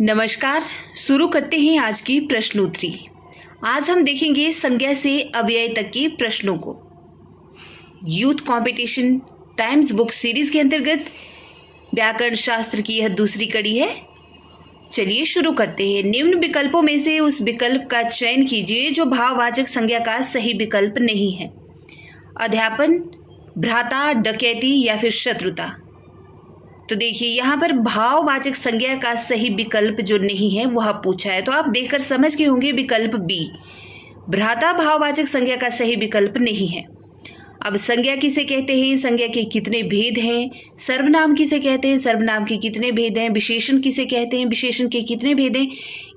नमस्कार। शुरू करते हैं आज की प्रश्नोत्तरी। आज हम देखेंगे संज्ञा से अव्यय तक के प्रश्नों को। Youth competition times book series के अंतर्गत व्याकरण शास्त्र की यह दूसरी कड़ी है। चलिए शुरू करते हैं। निम्न विकल्पों में से उस विकल्प का चयन कीजिए जो भाववाचक संज्ञा का सही विकल्प नहीं है। अध्यापन, भ्राता, डकैती या फिर शत्रुता। तो देखिए यहाँ पर भाववाचक संज्ञा का सही विकल्प जो नहीं है वह पूछा है, तो आप देखकर समझ गए होंगे विकल्प बी, भ्राता भाववाचक संज्ञा का सही विकल्प नहीं है। अब संज्ञा किसे कहते हैं, संज्ञा के कितने भेद हैं, सर्वनाम किसे कहते हैं, सर्वनाम के कितने भेद हैं, विशेषण किसे कहते हैं, विशेषण के कितने भेद हैं,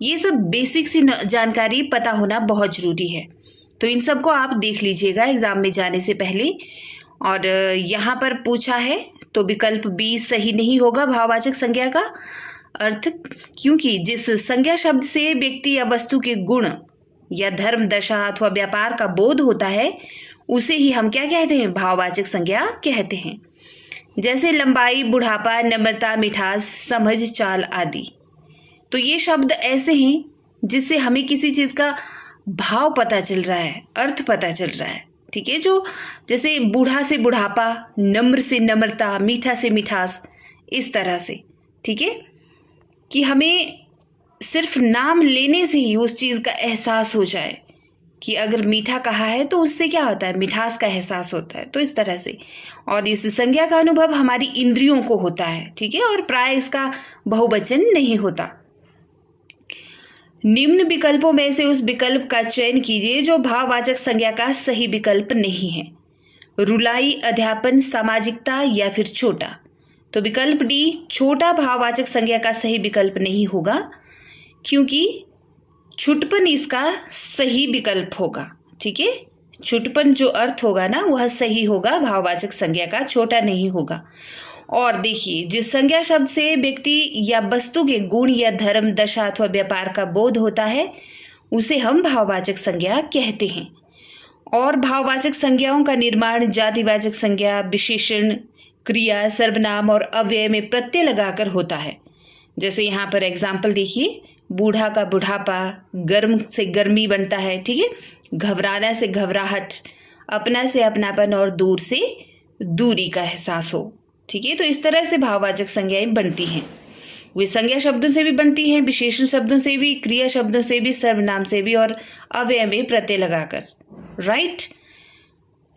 ये सब बेसिक सी जानकारी पता होना बहुत जरूरी है। तो इन सबको आप देख लीजिएगा एग्जाम में जाने से पहले। और यहाँ पर पूछा है तो विकल्प बी सही नहीं होगा भाववाचक संज्ञा का अर्थ, क्योंकि जिस संज्ञा शब्द से व्यक्ति या वस्तु के गुण या धर्म, दशा अथवा व्यापार का बोध होता है उसे ही हम क्या कहते हैं, भाववाचक संज्ञा कहते हैं। जैसे लंबाई, बुढ़ापा, नम्रता, मिठास, समझ, चाल आदि। तो ये शब्द ऐसे हैं जिससे हमें किसी चीज का भाव पता चल रहा है, अर्थ पता चल रहा है। ठीक है, जो जैसे बूढ़ा से बुढ़ापा, नम्र से नम्रता, मीठा से मिठास, इस तरह से। ठीक है, कि हमें सिर्फ नाम लेने से ही उस चीज का एहसास हो जाए कि अगर मीठा कहा है तो उससे क्या होता है, मिठास का एहसास होता है। तो इस तरह से, और इस संज्ञा का अनुभव हमारी इंद्रियों को होता है। ठीक है, और प्राय इसका बहुवचन नहीं होता। निम्न विकल्पों में से उस विकल्प का चयन कीजिए जो भाववाचक संज्ञा का सही विकल्प नहीं है। रुलाई, अध्यापन, सामाजिकता या फिर छोटा। तो विकल्प डी, छोटा भाववाचक संज्ञा का सही विकल्प नहीं होगा, क्योंकि छुटपन इसका सही विकल्प होगा। ठीक है, छुटपन जो अर्थ होगा ना वह सही होगा भाववाचक संज्ञा का, छोटा नहीं होगा। और देखिए, जिस संज्ञा शब्द से व्यक्ति या वस्तु के गुण या धर्म, दशा अथवा व्यापार का बोध होता है उसे हम भाववाचक संज्ञा कहते हैं। और भाववाचक संज्ञाओं का निर्माण जातिवाचक संज्ञा, विशेषण, क्रिया, सर्वनाम और अव्यय में प्रत्यय लगाकर होता है। जैसे यहाँ पर एग्जाम्पल देखिए, बूढ़ा का बुढ़ापा, गर्म से गर्मी बनता है। ठीक है, घबराना से घबराहट, अपना से अपनापन और दूर से दूरी का एहसास हो। ठीक है, तो इस तरह से भाववाचक संज्ञाएं बनती हैं। वे संज्ञा शब्दों से भी बनती हैं, विशेषण शब्दों से भी, क्रिया शब्दों से भी, सर्वनाम से भी और अव्यय में प्रत्यय लगाकर। राइट।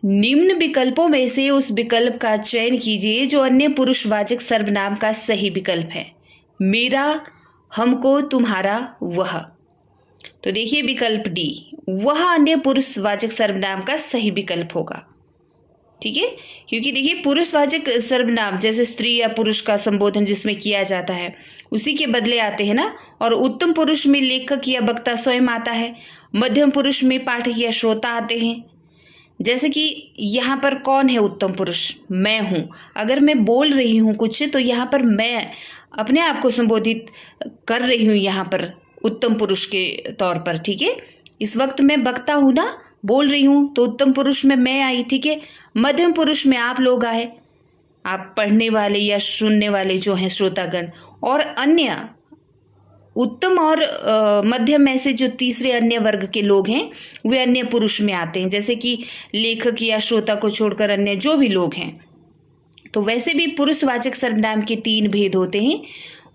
निम्न विकल्पों में से उस विकल्प का चयन कीजिए जो अन्य पुरुषवाचक सर्वनाम का सही विकल्प है। मेरा, हमको, तुम्हारा, वह। तो देखिए विकल्प डी, वह अन्य पुरुषवाचक सर्वनाम का सही विकल्प होगा। ठीक है, क्योंकि देखिए पुरुषवाचक सर्वनाम जैसे स्त्री या पुरुष का संबोधन जिसमें किया जाता है उसी के बदले आते हैं ना। और उत्तम पुरुष में लेखक या वक्ता स्वयं आता है, मध्यम पुरुष में पाठक या श्रोता आते हैं। जैसे कि यहाँ पर कौन है उत्तम पुरुष, मैं हूँ। अगर मैं बोल रही हूँ कुछ तो यहाँ पर मैं अपने आप को संबोधित कर रही हूँ यहाँ पर उत्तम पुरुष के तौर पर। ठीक है, इस वक्त मैं वक्ता हूं ना, बोल रही हूं, तो उत्तम पुरुष में मैं आई। ठीक है, मध्यम पुरुष में आप लोग आए, आप पढ़ने वाले या सुनने वाले जो हैं श्रोतागण। और अन्य उत्तम और मध्यम में से जो तीसरे अन्य वर्ग के लोग हैं वे अन्य पुरुष में आते हैं, जैसे कि लेखक या श्रोता को छोड़कर अन्य जो भी लोग हैं। तो वैसे भी पुरुषवाचक सर्वनाम के 3 भेद होते हैं,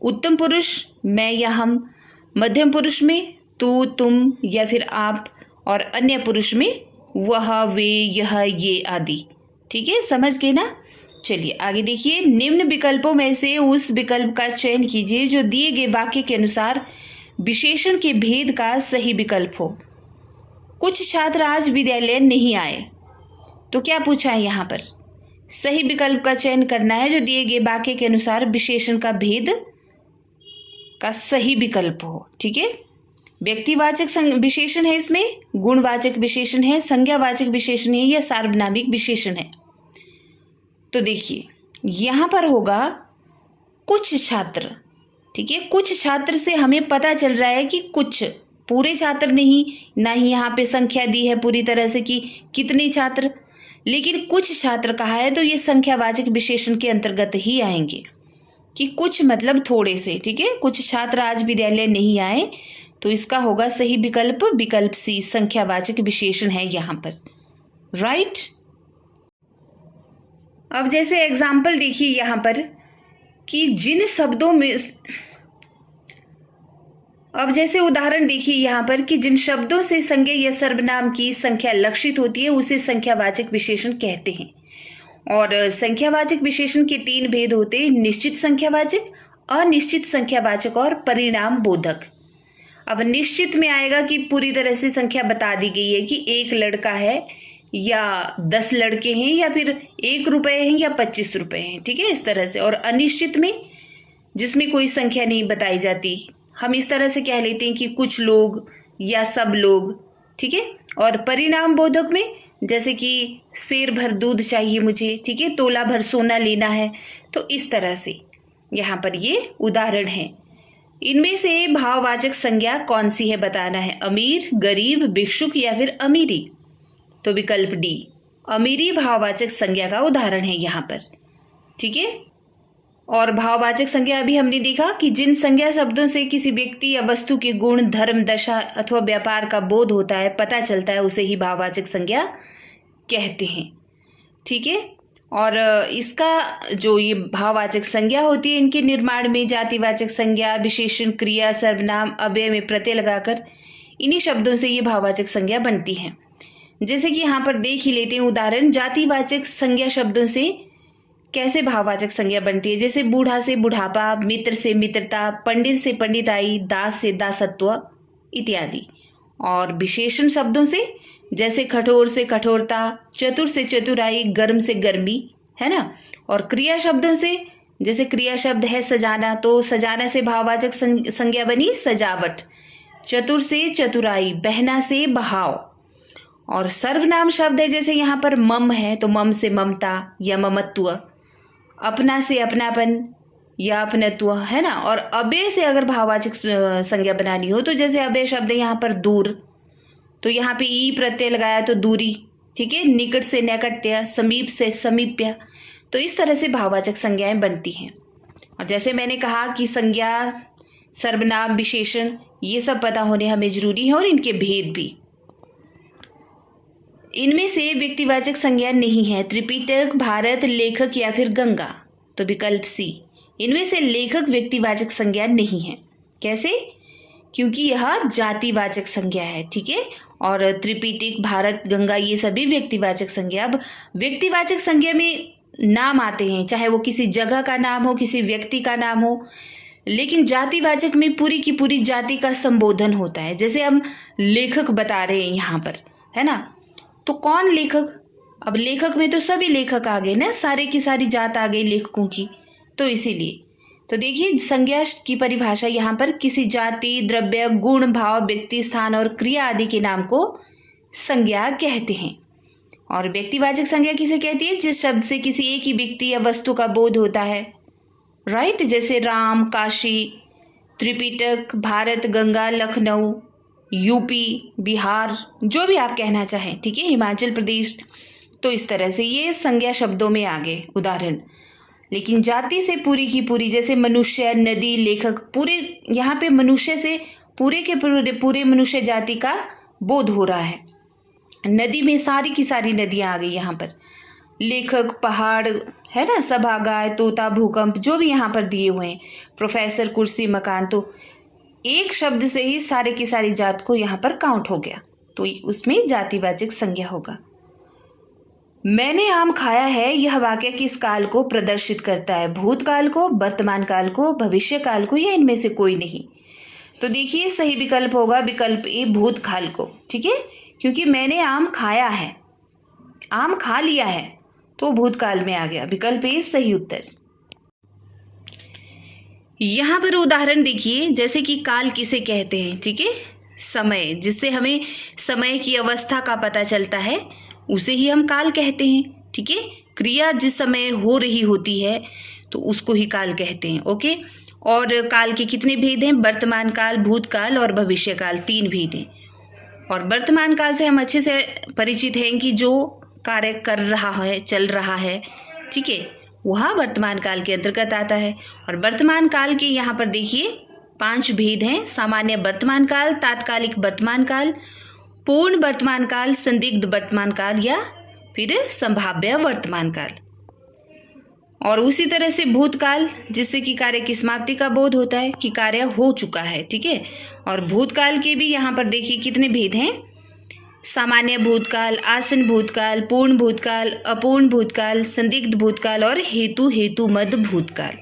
उत्तम पुरुष मैं या हम, मध्यम पुरुष में तू, तुम या फिर आप, और अन्य पुरुष में वह, वे, यह, ये आदि। ठीक है, समझ गए ना। चलिए आगे देखिए, निम्न विकल्पों में से उस विकल्प का चयन कीजिए जो दिए गए वाक्य के अनुसार विशेषण के भेद का सही विकल्प हो। कुछ छात्र आज विद्यालय नहीं आए। तो क्या पूछा है यहाँ पर, सही विकल्प का चयन करना है जो दिए गए वाक्य के अनुसार विशेषण का भेद का सही विकल्प हो। ठीक है, व्यक्तिवाचक विशेषण है, इसमें गुणवाचक विशेषण है, संज्ञावाचक विशेषण है या सार्वनामिक विशेषण है। तो देखिए यहाँ पर होगा कुछ छात्र। ठीक है, कुछ छात्र से हमें पता चल रहा है कि कुछ, पूरे छात्र नहीं, ना ही यहाँ पे संख्या दी है पूरी तरह से कि कितने छात्र, लेकिन कुछ छात्र कहा है तो ये संख्यावाचक विशेषण के अंतर्गत ही आएंगे। कि कुछ मतलब थोड़े से, ठीक है। कुछ छात्र आज विद्यालय नहीं आए, तो इसका होगा सही विकल्प विकल्प सी, संख्यावाचक विशेषण है यहाँ पर, राइट। अब जैसे एग्जाम्पल देखिए यहाँ पर कि जिन शब्दों में, अब जैसे उदाहरण देखिए यहाँ पर कि जिन शब्दों से संज्ञा या सर्वनाम की संख्या लक्षित होती है उसे संख्यावाचक विशेषण कहते हैं। और संख्यावाचक विशेषण के 3 भेद होते हैं, निश्चित संख्यावाचक, अनिश्चित संख्यावाचक और परिणाम बोधक। अब निश्चित में आएगा कि पूरी तरह से संख्या बता दी गई है कि 1 लड़का है या 10 लड़के हैं या फिर 1 रुपए है या 25 रुपए हैं, ठीक है, इस तरह से। और अनिश्चित में जिसमें कोई संख्या नहीं बताई जाती, हम इस तरह से कह लेते हैं कि कुछ लोग या सब लोग, ठीक है। और परिणाम बोधक में जैसे कि सेर भर दूध चाहिए मुझे, ठीक है, तोला भर सोना लेना है, तो इस तरह से यहाँ पर ये उदाहरण है। इनमें से भाववाचक संज्ञा कौन सी है बताना है, अमीर, गरीब, भिक्षुक या फिर अमीरी। तो विकल्प डी, अमीरी भाववाचक संज्ञा का उदाहरण है यहाँ पर, ठीक है। और भाववाचक संज्ञा अभी हमने देखा कि जिन संज्ञा शब्दों से किसी व्यक्ति या वस्तु के गुण, धर्म, दशा अथवा व्यापार का बोध होता है, पता चलता है, उसे ही भाववाचक संज्ञा कहते हैं, ठीक है। और इसका जो ये भाववाचक संज्ञा होती है, इनके निर्माण में जातिवाचक संज्ञा, विशेषण, क्रिया, सर्वनाम, अव्यय में प्रत्यय लगाकर इन्हीं शब्दों से ये भाववाचक संज्ञा बनती है। जैसे कि यहाँ पर देख ही लेते हैं उदाहरण, जातिवाचक संज्ञा शब्दों से कैसे भाववाचक संज्ञा बनती है, जैसे बूढ़ा से बुढ़ापा, मित्र से मित्रता, पंडित से पंडिताई, दास से दासत्व इत्यादि। और विशेषण शब्दों से जैसे कठोर से कठोरता, चतुर से चतुराई, गर्म से गर्मी, है ना। और क्रिया शब्दों से जैसे क्रिया शब्द है सजाना, तो सजाना से भाववाचक संज्ञा बनी सजावट, चतुर से चतुराई, बहना से बहाव। और सर्वनाम शब्द है जैसे यहाँ पर मम है, तो मम से ममता या ममत्व, अपना से अपनापन या अपनत्व, है ना। और अव्यय से अगर भाववाचक संज्ञा बनानी हो तो जैसे अव्यय शब्द है यहाँ पर दूर, तो यहाँ पे ई प्रत्यय लगाया तो दूरी, ठीक है। निकट से नैकट्य, समीप से समीप्य, तो इस तरह से भाववाचक संज्ञाएं बनती हैं। और जैसे मैंने कहा कि संज्ञा, सर्वनाम, विशेषण ये सब पता होने हमें जरूरी है, और इनके भेद भी। इनमें से व्यक्तिवाचक संज्ञा नहीं है, त्रिपिटक, भारत, लेखक या फिर गंगा। तो विकल्प सी, इनमें से लेखक व्यक्तिवाचक संज्ञा नहीं है। कैसे? क्योंकि यह जातिवाचक संज्ञा है, ठीक है। और त्रिपिटक, भारत, गंगा ये सभी व्यक्तिवाचक संज्ञा। अब व्यक्तिवाचक संज्ञा में नाम आते हैं, चाहे वो किसी जगह का नाम हो, किसी व्यक्ति का नाम हो, लेकिन जातिवाचक में पूरी की पूरी जाति का संबोधन होता है। जैसे हम लेखक बता रहे हैं यहाँ पर, है ना, तो कौन लेखक? अब लेखक में तो सभी लेखक आ गए ना, सारे की सारी जात आ गई लेखकों की, तो इसीलिए। तो देखिए संज्ञा की परिभाषा यहाँ पर किसी जाति, द्रव्य, गुण, भाव, व्यक्ति, स्थान और क्रिया आदि के नाम को संज्ञा कहते हैं। और व्यक्तिवाचक संज्ञा किसे कहती है? जिस शब्द से किसी एक ही व्यक्ति या वस्तु का बोध होता है, राइट। जैसे राम, काशी, त्रिपिटक, भारत, गंगा, लखनऊ, यूपी, बिहार, जो भी आप कहना चाहें, ठीक है, हिमाचल प्रदेश। तो इस तरह से ये संज्ञा शब्दों में आ गए उदाहरण। लेकिन जाति से पूरी की पूरी, जैसे मनुष्य, नदी, लेखक, पूरे यहाँ पे मनुष्य से पूरे के पूरे मनुष्य जाति का बोध हो रहा है। नदी में सारी की सारी नदियाँ आ गई यहाँ पर। लेखक, पहाड़, है ना, सभा, गाय, तोता, भूकंप, जो भी यहाँ पर दिए हुए हैं, प्रोफेसर, कुर्सी, मकान, तो एक शब्द से ही सारे की सारी जात को यहाँ पर काउंट हो गया, तो उसमें जातिवाचक संज्ञा होगा। मैंने आम खाया है, यह वाक्य किस काल को प्रदर्शित करता है? भूतकाल को, वर्तमान काल को, भविष्य काल को, या इनमें से कोई नहीं? तो देखिए सही विकल्प होगा विकल्प ए, भूतकाल को, ठीक है, क्योंकि मैंने आम खाया है, आम खा लिया है, तो भूतकाल में आ गया। विकल्प ए सही उत्तर। यहाँ पर उदाहरण देखिए, जैसे कि काल किसे कहते हैं, ठीक है, समय, जिससे हमें समय की अवस्था का पता चलता है, उसे ही हम काल कहते हैं, ठीक है। क्रिया जिस समय हो रही होती है तो उसको ही काल कहते हैं, ओके। और काल के कितने भेद हैं? वर्तमान काल, भूतकाल और भविष्य काल, 3 भेद हैं। और वर्तमान काल से हम अच्छे से परिचित हैं कि जो कार्य कर रहा है, चल रहा है, ठीक है, वह वर्तमान काल के अंतर्गत आता है। और वर्तमान काल के यहाँ पर देखिए 5 भेद हैं। सामान्य वर्तमान काल, तात्कालिक वर्तमान काल, पूर्ण वर्तमान काल, संदिग्ध वर्तमान काल या फिर संभाव्य वर्तमान काल। और उसी तरह से भूतकाल, जिससे कि कार्य की समाप्ति का बोध होता है कि कार्य हो चुका है, ठीक है। और भूतकाल के भी यहाँ पर देखिए कितने भेद हैं। सामान्य भूतकाल, आसन भूतकाल, पूर्ण भूतकाल, अपूर्ण भूतकाल, संदिग्ध भूतकाल और हेतु मद भूतकाल।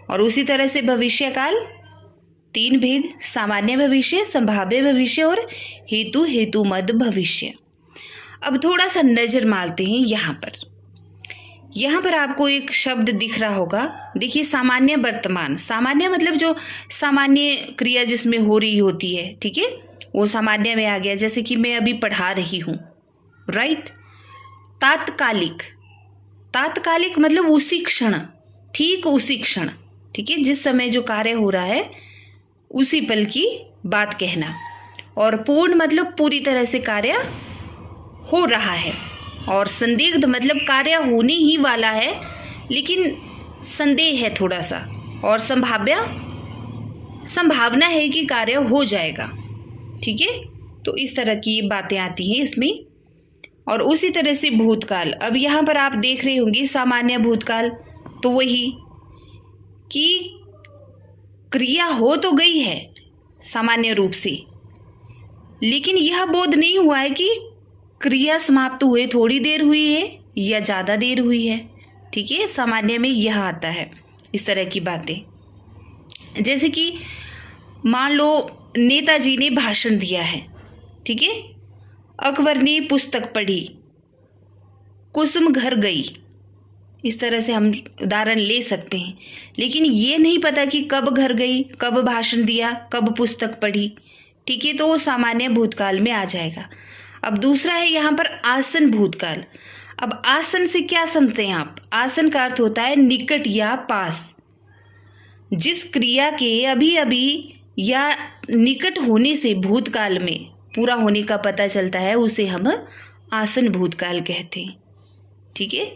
और उसी तरह से भविष्य काल 3 भेद, सामान्य भविष्य, संभाव्य भविष्य और हेतु मद भविष्य। अब थोड़ा सा नजर मारते हैं यहाँ पर आपको एक शब्द दिख रहा होगा। देखिए सामान्य वर्तमान, सामान्य मतलब जो सामान्य क्रिया जिसमें हो रही होती है, ठीक है, वो सामान्य में आ गया। जैसे कि मैं अभी पढ़ा रही हूँ, राइट। तात्कालिक, तात्कालिक मतलब उसी क्षण, ठीक उसी क्षण, ठीक है, जिस समय जो कार्य हो रहा है उसी पल की बात कहना। और पूर्ण मतलब पूरी तरह से कार्य हो रहा है। और संदिग्ध मतलब कार्य होने ही वाला है लेकिन संदेह है थोड़ा सा। और संभावना है कि कार्य हो जाएगा, ठीक है। तो इस तरह की बातें आती हैं इसमें। और उसी तरह से भूतकाल, अब यहाँ पर आप देख रहे होंगे सामान्य भूतकाल, तो वही कि क्रिया हो तो गई है सामान्य रूप से, लेकिन यह बोध नहीं हुआ है कि क्रिया समाप्त हुए थोड़ी देर हुई है या ज़्यादा देर हुई है, ठीक है। सामान्य में यह आता है इस तरह की बातें। जैसे कि मान लो नेताजी ने भाषण दिया है, ठीक है, अकबर ने पुस्तक पढ़ी, कुसुम घर गई, इस तरह से हम उदाहरण ले सकते हैं। लेकिन ये नहीं पता कि कब घर गई, कब भाषण दिया, कब पुस्तक पढ़ी, ठीक है, तो वो सामान्य भूतकाल में आ जाएगा। अब दूसरा है यहाँ पर आसन भूतकाल। अब आसन से क्या समझते हैं आप? आसन का अर्थ होता है निकट या पास। जिस क्रिया के अभी अभी या निकट होने से भूतकाल में पूरा होने का पता चलता है उसे हम आसन भूतकाल कहते हैं, ठीक है।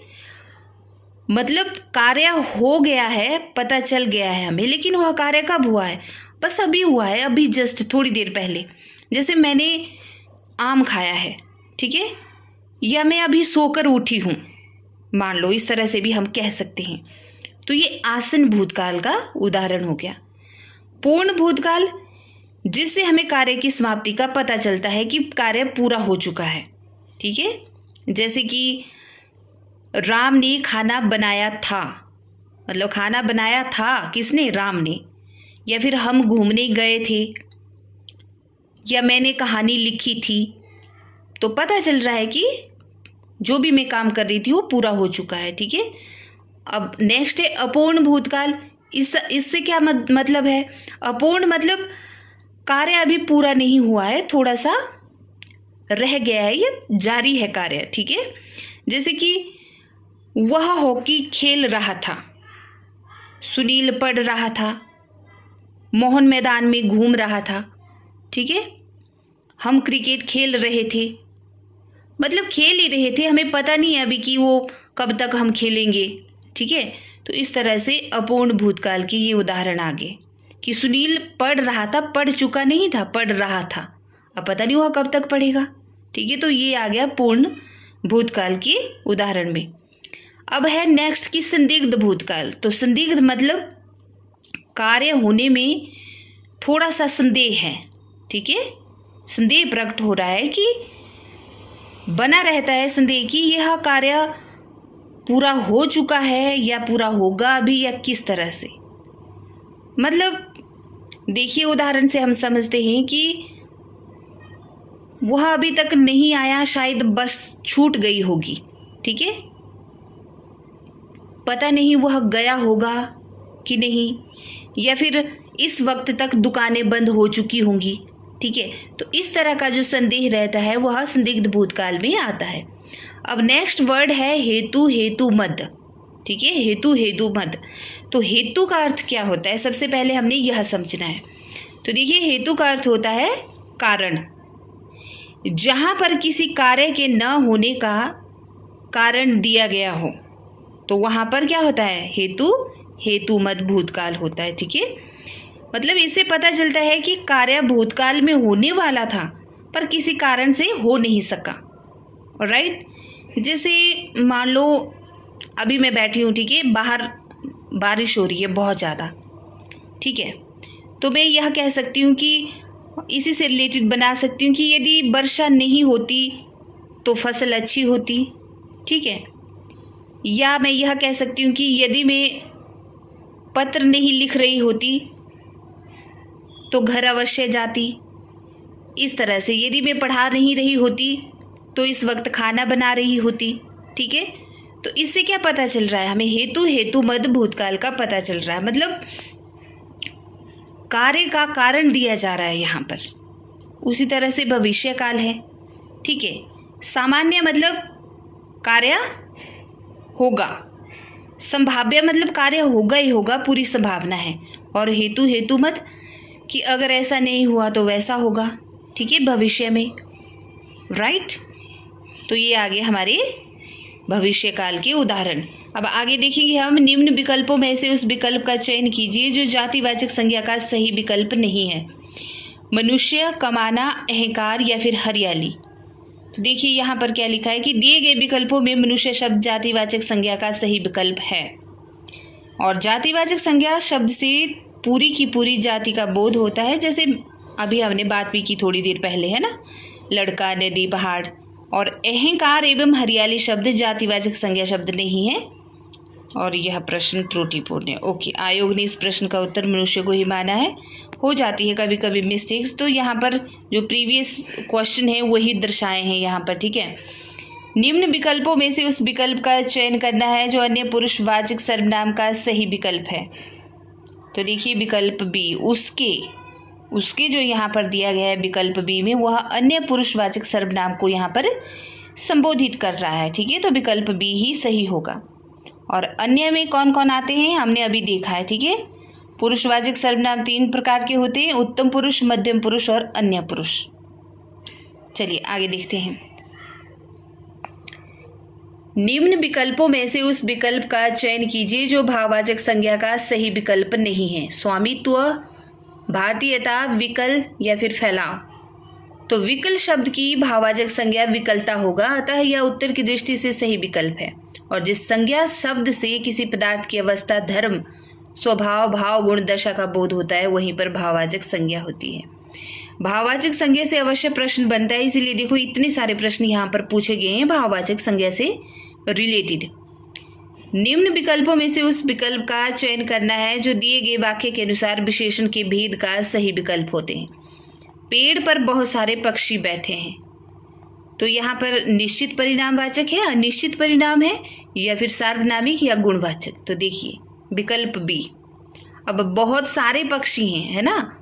मतलब कार्य हो गया है, पता चल गया है हमें, लेकिन वह कार्य कब हुआ है? बस अभी हुआ है, अभी जस्ट थोड़ी देर पहले। जैसे मैंने आम खाया है, ठीक है, या मैं अभी सोकर उठी हूँ, मान लो, इस तरह से भी हम कह सकते हैं। तो ये आसन भूतकाल का उदाहरण हो गया। पूर्ण भूतकाल, जिससे हमें कार्य की समाप्ति का पता चलता है कि कार्य पूरा हो चुका है, ठीक है। जैसे कि राम ने खाना बनाया था, मतलब खाना बनाया था किसने? राम ने। या फिर हम घूमने गए थे, या मैंने कहानी लिखी थी, तो पता चल रहा है कि जो भी मैं काम कर रही थी वो पूरा हो चुका है, ठीक है। अब नेक्स्ट है अपूर्ण भूतकाल। इससे क्या मतलब है? अपूर्ण मतलब कार्य अभी पूरा नहीं हुआ है, थोड़ा सा रह गया है या जारी है कार्य, ठीक है। जैसे कि वह हॉकी खेल रहा था, सुनील पढ़ रहा था, मोहन मैदान में घूम रहा था, ठीक है। हम क्रिकेट खेल रहे थे, मतलब खेल ही रहे थे, हमें पता नहीं है अभी कि वो कब तक हम खेलेंगे, ठीक है। तो इस तरह से अपूर्ण भूतकाल के ये उदाहरण आ गए कि सुनील पढ़ रहा था, पढ़ चुका नहीं था, पढ़ रहा था, अब पता नहीं हुआ कब तक पढ़ेगा, ठीक है। तो ये आ गया पूर्ण भूतकाल के उदाहरण में। अब है नेक्स्ट की संदिग्ध भूतकाल। तो संदिग्ध मतलब कार्य होने में थोड़ा सा संदेह है, ठीक है। संदेह प्रकट हो रहा है कि बना रहता है संदेह कि यह कार्य पूरा हो चुका है या पूरा होगा अभी, या किस तरह से। मतलब देखिए उदाहरण से हम समझते हैं कि वह अभी तक नहीं आया, शायद बस छूट गई होगी, ठीक है। पता नहीं वह गया होगा कि नहीं, या फिर इस वक्त तक दुकानें बंद हो चुकी होंगी, ठीक है। तो इस तरह का जो संदेह रहता है वह संदिग्ध भूतकाल में आता है। अब नेक्स्ट वर्ड है हेतु मद, ठीक है, हेतु मद। तो हेतु का अर्थ क्या होता है? सबसे पहले हमने यह समझना है। तो देखिए हेतु का अर्थ होता है कारण, जहां पर किसी कार्य के न होने का कारण दिया गया हो, तो वहाँ पर क्या होता है, हेतु हेतु मत भूतकाल होता है। ठीक है, मतलब इससे पता चलता है कि कार्य भूतकाल में होने वाला था पर किसी कारण से हो नहीं सका। राइट, जैसे मान लो अभी मैं बैठी हूँ, ठीक है, बाहर बारिश हो रही है बहुत ज़्यादा, ठीक है, तो मैं यह कह सकती हूँ कि इसी से रिलेटेड बना सकती हूँ कि यदि वर्षा नहीं होती तो फसल अच्छी होती। ठीक है, या मैं यह कह सकती हूँ कि यदि मैं पत्र नहीं लिख रही होती तो घर अवश्य जाती। इस तरह से यदि मैं पढ़ा नहीं रही होती तो इस वक्त खाना बना रही होती। ठीक है, तो इससे क्या पता चल रहा है हमें, हेतु हेतु मद भूतकाल का पता चल रहा है, मतलब कार्य का कारण दिया जा रहा है यहाँ पर। उसी तरह से भविष्य काल है। ठीक है, सामान्य मतलब कार्य होगा, संभाव्य मतलब कार्य होगा ही होगा, पूरी संभावना है, और हेतु हेतु मत कि अगर ऐसा नहीं हुआ तो वैसा होगा। ठीक है, भविष्य में। राइट, तो ये आगे हमारे भविष्य काल के उदाहरण। अब आगे देखेंगे हम, निम्न विकल्पों में से उस विकल्प का चयन कीजिए जो जातिवाचक संज्ञा का सही विकल्प नहीं है। मनुष्य, कमाना, अहंकार या फिर हरियाली। तो देखिए यहाँ पर क्या लिखा है कि दिए गए विकल्पों में मनुष्य शब्द जातिवाचक संज्ञा का सही विकल्प है, और जातिवाचक संज्ञा शब्द से पूरी की पूरी जाति का बोध होता है, जैसे अभी हमने बात भी की थोड़ी देर पहले, है ना, लड़का, नदी, पहाड़। और अहंकार एवं हरियाली शब्द जातिवाचक संज्ञा शब्द नहीं है, और यह प्रश्न त्रुटिपूर्ण है। ओके, आयोग ने इस प्रश्न का उत्तर मनुष्य को ही माना है। हो जाती है कभी कभी मिस्टेक्स, तो यहाँ पर जो प्रीवियस क्वेश्चन है वही दर्शाए हैं यहाँ पर। ठीक है, निम्न विकल्पों में से उस विकल्प का चयन करना है जो अन्य पुरुषवाचक सर्वनाम का सही विकल्प है। तो देखिए विकल्प बी, उसके जो यहाँ पर दिया गया है विकल्प बी में, वह अन्य पुरुषवाचक सर्वनाम को यहाँ पर संबोधित कर रहा है। ठीक है, तो विकल्प बी ही सही होगा। और अन्य में कौन कौन आते हैं हमने अभी देखा है। ठीक है, पुरुषवाचक सर्वनाम 3 प्रकार के होते हैं, उत्तम पुरुष, मध्यम पुरुष और अन्य पुरुष। चलिए आगे देखते हैं। निम्न विकल्पों में से उस विकल्प का चयन कीजिए जो भाववाचक संज्ञा का सही विकल्प नहीं है। स्वामित्व, भारतीयता, विकल या फिर फैलाव। तो विकल शब्द की भाववाचक संज्ञा विकलता होगा, अतः यह उत्तर की दृष्टि से सही विकल्प है। और जिस संज्ञा शब्द से किसी पदार्थ की अवस्था, धर्म, स्वभाव, भाव, गुण, दशा का बोध होता है वहीं पर भाववाचक संज्ञा होती है। भाववाचक संज्ञा से अवश्य प्रश्न बनता है, इसीलिए देखो इतने सारे प्रश्न यहाँ पर पूछे गए हैं भाववाचक संज्ञा से रिलेटेड। निम्न विकल्पों में से उस विकल्प का चयन करना है जो दिए गए वाक्य के अनुसार विशेषण के भेद का सही विकल्प होते हैं। पेड़ पर बहुत सारे पक्षी बैठे हैं, तो यहाँ पर निश्चित परिणामवाचक है, अनिश्चित परिणाम है, या फिर सार्वनामिक या गुणवाचक। तो देखिए विकल्प बी। अब बहुत सारे पक्षी हैं, है ना,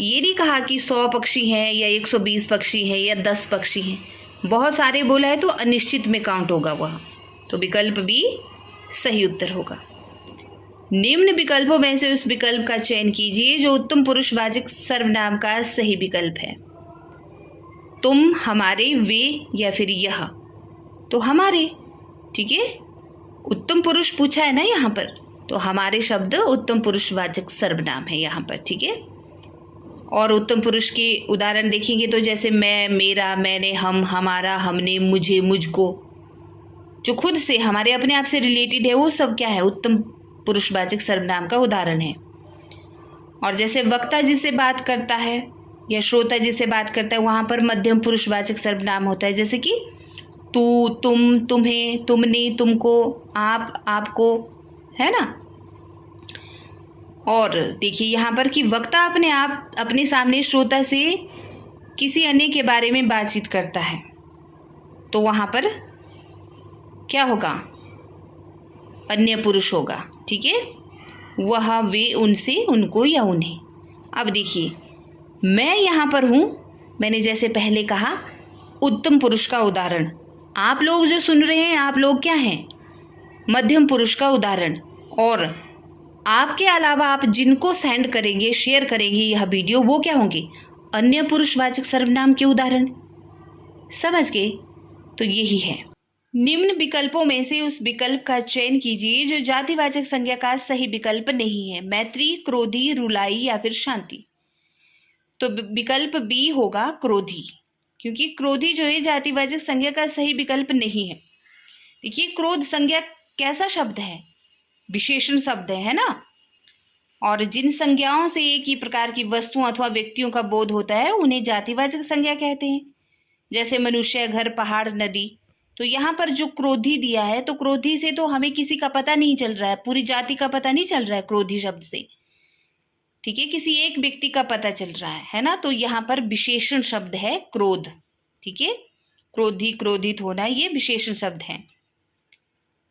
ये नहीं कहा कि 100 पक्षी हैं या 120 पक्षी हैं या 10 पक्षी हैं, बहुत सारे बोला है तो अनिश्चित में काउंट होगा वह। तो विकल्प बी सही उत्तर होगा। निम्न विकल्पों में से उस विकल्प का चयन कीजिए जो उत्तम पुरुषवाचक सर्वनाम का सही विकल्प है। तुम, हमारे, वे या फिर यह। तो हमारे, ठीक है, उत्तम पुरुष पूछा है ना यहाँ पर, तो हमारे शब्द उत्तम पुरुषवाचक सर्वनाम है यहाँ पर। ठीक है, और उत्तम पुरुष के उदाहरण देखेंगे तो जैसे मैं, मेरा, मैंने, हम, हमारा, हमने, मुझे, मुझको, जो खुद से हमारे अपने आप से रिलेटेड है वो सब क्या है, उत्तम पुरुषवाचक सर्वनाम का उदाहरण है। और जैसे वक्ता जिससे बात करता है या श्रोता जिससे बात करता है वहाँ पर मध्यम पुरुषवाचक सर्वनाम होता है, जैसे कि तू, तुम, तुम्हें, तुमने, तुमको, आप, आपको, है ना। और देखिए यहाँ पर कि वक्ता अपने सामने श्रोता से किसी अन्य के बारे में बातचीत करता है, तो वहाँ पर क्या होगा, अन्य पुरुष होगा। ठीक है, वह, वे, उनसे, उनको या उन्हें। अब देखिए मैं यहाँ पर हूँ, मैंने जैसे पहले कहा उत्तम पुरुष का उदाहरण, आप लोग जो सुन रहे हैं आप लोग क्या हैं, मध्यम पुरुष का उदाहरण। और आपके अलावा आप जिनको सेंड करेंगे, शेयर करेंगे यह वीडियो, वो क्या होंगे, अन्य पुरुषवाचक सर्वनाम के उदाहरण। समझ गए, तो यही है। निम्न विकल्पों में से उस विकल्प का चयन कीजिए जो जातिवाचक संज्ञा का सही विकल्प नहीं है। मैत्री, क्रोधी, रुलाई या फिर शांति। तो विकल्प बी होगा क्रोधी, क्योंकि क्रोधी जो है जातिवाचक संज्ञा का सही विकल्प नहीं है। देखिए, क्रोध संज्ञा कैसा शब्द है? विशेषण शब्द है ना। और जिन संज्ञाओं से एक ही प्रकार की वस्तुओं अथवा व्यक्तियों का बोध होता है उन्हें जातिवाचक संज्ञा कहते हैं। जैसे मनुष्य, घर, पहाड़, नदी। तो यहाँ पर जो क्रोधी दिया है, तो क्रोधी से तो हमें किसी का पता नहीं चल रहा है, पूरी जाति का पता नहीं चल रहा है क्रोधी शब्द से। ठीक है, किसी एक व्यक्ति का पता चल रहा है ना। तो यहाँ पर विशेषण शब्द है क्रोध। ठीक है, क्रोधी, क्रोधित होना, ये विशेषण शब्द है।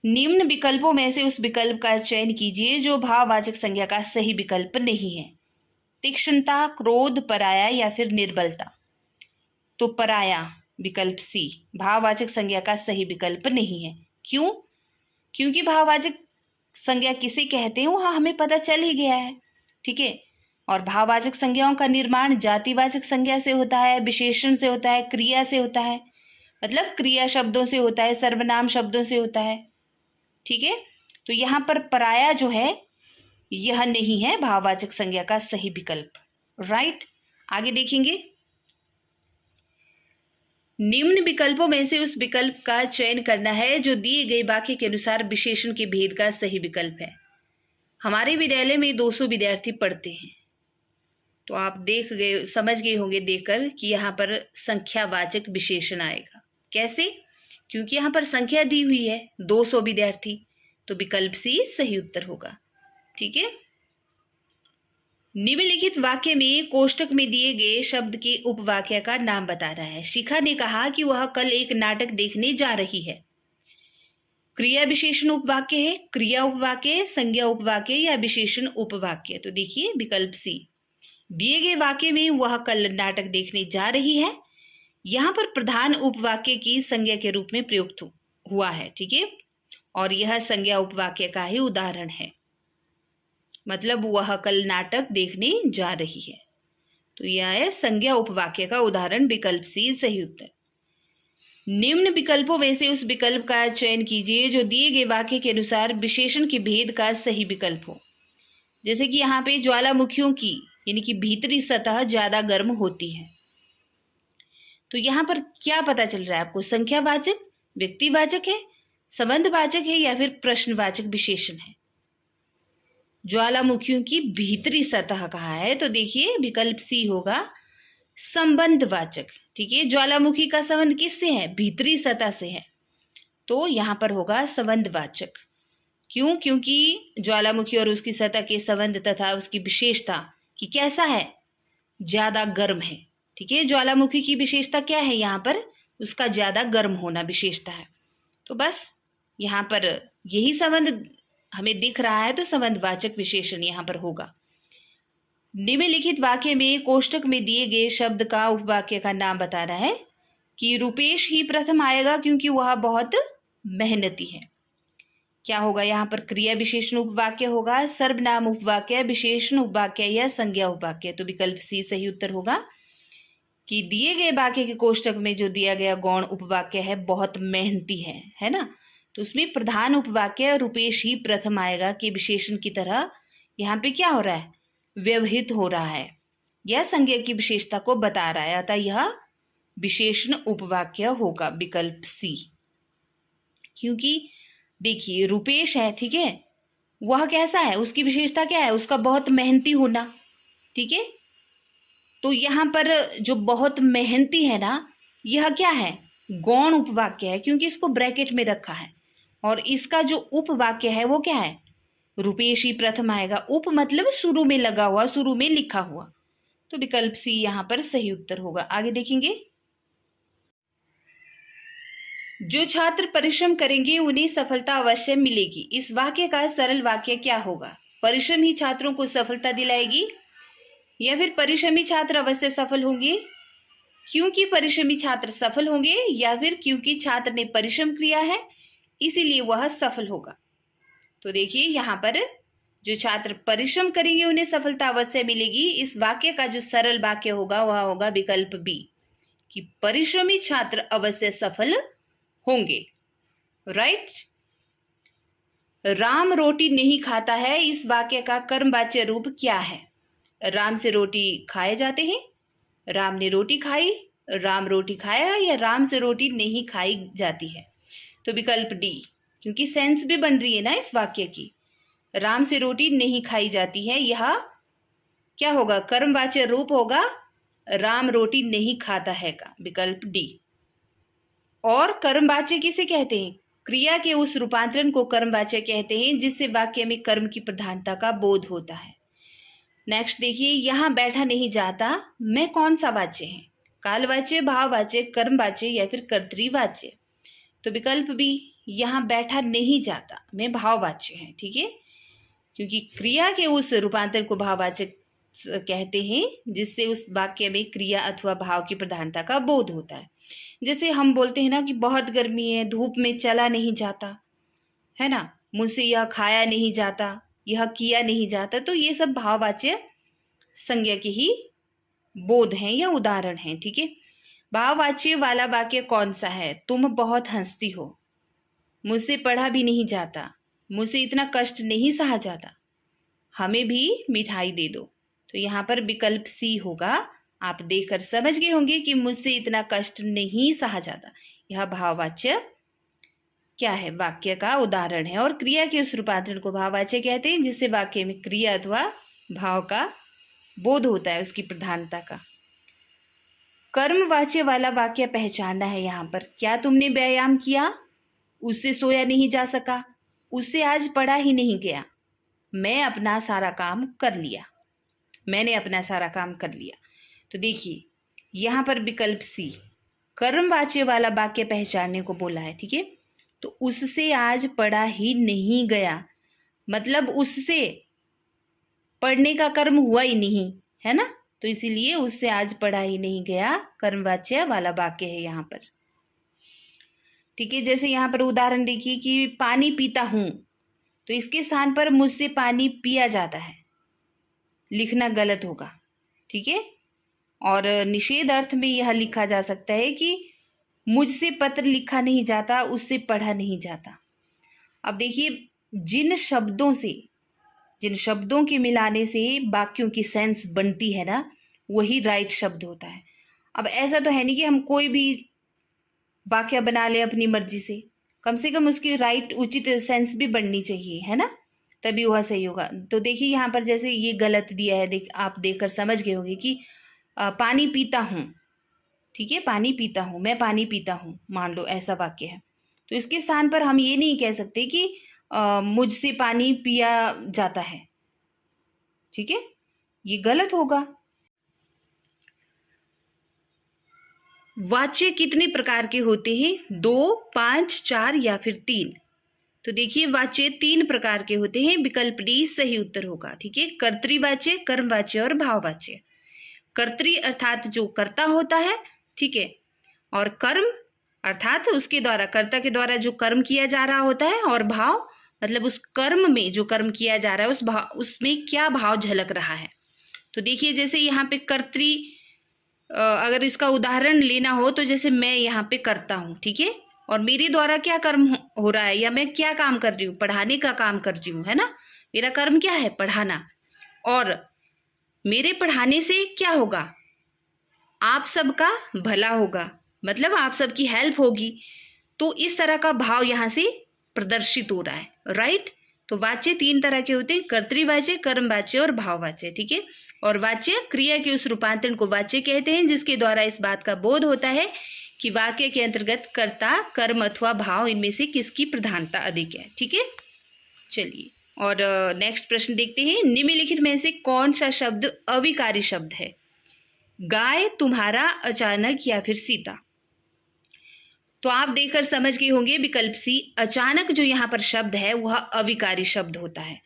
निम्न विकल्पों में से उस विकल्प का चयन कीजिए जो भाववाचक संज्ञा का सही विकल्प नहीं है। तीक्ष्णता, क्रोध, पराया या फिर निर्बलता। तो पराया, विकल्प सी, भाववाचक संज्ञा का सही विकल्प नहीं है। क्यों? क्योंकि भाववाचक संज्ञा किसे कहते हैं वह हमें पता चल ही गया है। ठीक है, और भाववाचक संज्ञाओं का निर्माण जातिवाचक संज्ञा से होता है, विशेषण से होता है, क्रिया से होता है, मतलब क्रिया शब्दों से होता है, सर्वनाम शब्दों से होता है। ठीक है, तो यहाँ पर पराया जो है यह नहीं है भाववाचक संज्ञा का सही विकल्प। राइट, आगे देखेंगे। निम्न विकल्पों में से उस विकल्प का चयन करना है जो दिए गए वाक्य के अनुसार विशेषण के भेद का सही विकल्प है। हमारे विद्यालय में 200 विद्यार्थी पढ़ते हैं। तो आप देख गए, समझ गए होंगे देखकर कि यहाँ पर संख्यावाचक विशेषण आएगा। कैसे? क्योंकि यहाँ पर संख्या दी हुई है 200 विद्यार्थी, तो विकल्प सी सही उत्तर होगा। ठीक है, निम्नलिखित वाक्य में कोष्टक में दिए गए शब्द के उपवाक्य का नाम बता रहा है। शिखा ने कहा कि वह कल एक नाटक देखने जा रही है। क्रिया विशेषण उपवाक्य है, क्रिया उपवाक्य, संज्ञा उपवाक्य या विशेषण उपवाक्य। तो देखिए विकल्प सी, दिए गए वाक्य में वह कल नाटक देखने जा रही है, यहाँ पर प्रधान उपवाक्य की संज्ञा के रूप में प्रयुक्त हुआ है। ठीक है, और यह संज्ञा उपवाक्य का ही उदाहरण है, मतलब वह कल नाटक देखने जा रही है। तो यह है संज्ञा उपवाक्य का उदाहरण, विकल्प सी सही उत्तर। निम्न विकल्पों में से उस विकल्प का चयन कीजिए जो दिए गए वाक्य के अनुसार विशेषण के भेद का सही विकल्प हो। जैसे कि यहाँ पे ज्वालामुखियों की यानी कि भीतरी सतह ज्यादा गर्म होती है। तो यहाँ पर क्या पता चल रहा है आपको? संख्यावाचक, व्यक्तिवाचक है, संबंधवाचक है या फिर प्रश्नवाचक विशेषण है? ज्वालामुखियों की भीतरी सतह कहा है, तो देखिए विकल्प सी होगा संबंधवाचक। ठीक है, ज्वालामुखी का संबंध किससे है? भीतरी सतह से है, तो यहाँ पर होगा संबंधवाचक। क्यों? क्योंकि ज्वालामुखी और उसकी सतह के संबंध तथा उसकी विशेषता कि कैसा है, ज्यादा गर्म है। ठीक है, ज्वालामुखी की विशेषता क्या है? यहाँ पर उसका ज्यादा गर्म होना विशेषता है। तो बस यहाँ पर यही संबंध हमें दिख रहा है, तो संबंधवाचक विशेषण यहाँ पर होगा। निम्नलिखित वाक्य में कोष्टक में दिए गए शब्द का उपवाक्य का नाम बता रहा है कि रुपेश ही प्रथम आएगा क्योंकि वह बहुत मेहनती है। क्या होगा यहाँ पर? क्रिया विशेषण उपवाक्य होगा, सर्वनाम उपवाक्य, विशेषण उपवाक्य या संज्ञा उपवाक्य। तो विकल्प सी सही उत्तर होगा कि दिए गए वाक्य के कोष्टक में जो दिया गया गौण उपवाक्य है बहुत मेहनती है ना। तो उसमें प्रधान उपवाक्य रुपेश ही प्रथम आएगा कि विशेषण की तरह यहाँ पे क्या हो रहा है? व्यवहित हो रहा है या संज्ञा की विशेषता को बता रहा है, अतः यह विशेषण उपवाक्य होगा, विकल्प सी। क्योंकि देखिए रुपेश है, ठीक है, वह कैसा है, उसकी विशेषता क्या है? उसका बहुत मेहनती होना। ठीक है, तो यहाँ पर जो बहुत मेहनती है ना, यह क्या है? गौण उपवाक्य है, क्योंकि इसको ब्रैकेट में रखा है। और इसका जो उपवाक्य है वो क्या है? रुपेश ही प्रथम आएगा। उप मतलब शुरू में लगा हुआ, शुरू में लिखा हुआ। तो विकल्प सी यहाँ पर सही उत्तर होगा। आगे देखेंगे। जो छात्र परिश्रम करेंगे उन्हें सफलता अवश्य मिलेगी। इस वाक्य का सरल वाक्य क्या होगा? परिश्रम ही छात्रों को सफलता दिलाएगी या फिर परिश्रमी छात्र अवश्य सफल होंगे क्योंकि परिश्रमी छात्र सफल होंगे, या फिर क्योंकि छात्र ने परिश्रम किया है इसीलिए वह सफल होगा। तो देखिए यहाँ पर जो छात्र परिश्रम करेंगे उन्हें सफलता अवश्य मिलेगी। इस वाक्य का जो सरल वाक्य होगा वह होगा विकल्प बी कि परिश्रमी छात्र अवश्य सफल होंगे। राइट। राम रोटी नहीं खाता है, इस वाक्य का कर्मवाच्य रूप क्या है? राम से रोटी खाए जाते हैं, राम ने रोटी खाई, राम रोटी खाया, या राम से रोटी नहीं खाई जाती है? तो विकल्प डी, क्योंकि सेंस भी बन रही है ना इस वाक्य की। राम से रोटी नहीं खाई जाती है, यह क्या होगा? कर्मवाच्य रूप होगा राम रोटी नहीं खाता है का, विकल्प डी। और कर्मवाच्य किसे कहते हैं? क्रिया के उस रूपांतरण को कर्मवाच्य कहते हैं जिससे वाक्य में कर्म की प्रधानता का बोध होता है। नेक्स्ट देखिए, यहां बैठा नहीं जाता मैं कौन सा वाच्य है? कालवाच्य, भाववाच्य, कर्मवाच्य या फिर कर्तृवाच्य? तो विकल्प बी, यहां बैठा नहीं जाता मैं भाववाच्य है। ठीक है, क्योंकि क्रिया के उस रूपांतर को भाववाचक कहते हैं जिससे उस वाक्य में क्रिया अथवा भाव की प्रधानता का बोध होता है। जैसे हम बोलते हैं ना कि बहुत गर्मी है, धूप में चला नहीं जाता, है ना, मुझसे यह खाया नहीं जाता, यह किया नहीं जाता, तो ये सब भाववाच्य संज्ञा के ही बोध हैं या उदाहरण हैं। ठीक है, भाववाच्य वाला वाक्य कौन सा है? तुम बहुत हंसती हो, मुझसे पढ़ा भी नहीं जाता, मुझसे इतना कष्ट नहीं सहा जाता, हमें भी मिठाई दे दो। तो यहाँ पर विकल्प सी होगा। आप देखकर समझ गए होंगे कि मुझसे इतना कष्ट नहीं सहा जाता, यह भाववाच्य क्या है? वाक्य का उदाहरण है। और क्रिया के उस रूपांतरण को भाववाच्य कहते हैं जिससे वाक्य में क्रिया अथवा भाव का बोध होता है, उसकी प्रधानता का। कर्मवाच्य वाला वाक्य पहचानना है यहाँ पर। क्या तुमने व्यायाम किया? उससे सोया नहीं जा सका, उससे आज पढ़ा ही नहीं गया, मैं अपना सारा काम कर लिया, मैंने अपना सारा काम कर लिया। तो देखिए यहाँ पर विकल्प सी कर्मवाच्य वाला वाक्य पहचानने को बोला है। ठीक है, तो उससे आज पढ़ा ही नहीं गया, मतलब उससे पढ़ने का कर्म हुआ ही नहीं, है ना, तो इसीलिए उससे आज पढ़ा ही नहीं गया कर्मवाच्य वाला वाक्य है यहाँ पर। ठीक है, जैसे यहाँ पर उदाहरण देखिए कि पानी पीता हूं, तो इसके स्थान पर मुझसे पानी पिया जाता है लिखना गलत होगा। ठीक है, और निषेध अर्थ में यह लिखा जा सकता है कि मुझसे पत्र लिखा नहीं जाता, उससे पढ़ा नहीं जाता। अब देखिए, जिन शब्दों के मिलाने से वाक्यों की सेंस बनती है ना, वही राइट शब्द होता है। अब ऐसा तो है नहीं कि हम कोई भी वाक्य बना ले अपनी मर्जी से कम उसकी राइट उचित सेंस भी बननी चाहिए, है ना, तभी वह सही होगा। तो देखिए यहाँ पर जैसे ये गलत दिया है, आप देखकर समझ गए होंगे कि पानी पीता हूँ। ठीक है, पानी पीता हूँ, मैं पानी पीता हूँ, मान लो ऐसा वाक्य है, तो इसके स्थान पर हम ये नहीं कह सकते कि मुझसे पानी पिया जाता है। ठीक है, ये गलत होगा। वाच्य कितने प्रकार के होते हैं? 2, 5, 4 या फिर 3? तो देखिए वाच्य 3 प्रकार के होते हैं, विकल्प डी सही उत्तर होगा। ठीक है, कर्तृवाच्य, कर्मवाच्य और भाववाच्य। कर्तृ अर्थात जो कर्ता होता है, ठीक है, और कर्म अर्थात उसके द्वारा, कर्ता के द्वारा जो कर्म किया जा रहा होता है, और भाव मतलब उस कर्म में जो कर्म किया जा रहा है उसमें क्या भाव झलक रहा है। तो देखिए जैसे यहाँ पे कर्तृ, अगर इसका उदाहरण लेना हो तो जैसे मैं यहाँ पे करता हूँ, ठीक है, और मेरे द्वारा क्या कर्म हो रहा है, या मैं क्या काम कर रही हूँ? पढ़ाने का काम कर रही हूँ, है ना, मेरा कर्म क्या है? पढ़ाना। और मेरे पढ़ाने से क्या होगा? आप सबका भला होगा, मतलब आप सबकी हेल्प होगी। तो इस तरह का भाव यहाँ से प्रदर्शित हो रहा है, राइट। तो वाच्य 3 तरह के होते हैं, कर्तृवाच्य, कर्मवाच्य और भाववाच्य। ठीक है, और वाच्य क्रिया के उस रूपांतरण को वाच्य कहते हैं जिसके द्वारा इस बात का बोध होता है कि वाक्य के अंतर्गत कर्ता, कर्म अथवा भाव इनमें से किसकी प्रधानता अधिक है। ठीक है, चलिए और नेक्स्ट प्रश्न देखते हैं। निम्नलिखित में से कौन सा शब्द अविकारी शब्द है? गाय, तुम्हारा, अचानक या फिर सीता? तो आप देखकर समझ गए होंगे विकल्प सी, अचानक जो यहाँ पर शब्द है वह अविकारी शब्द होता है।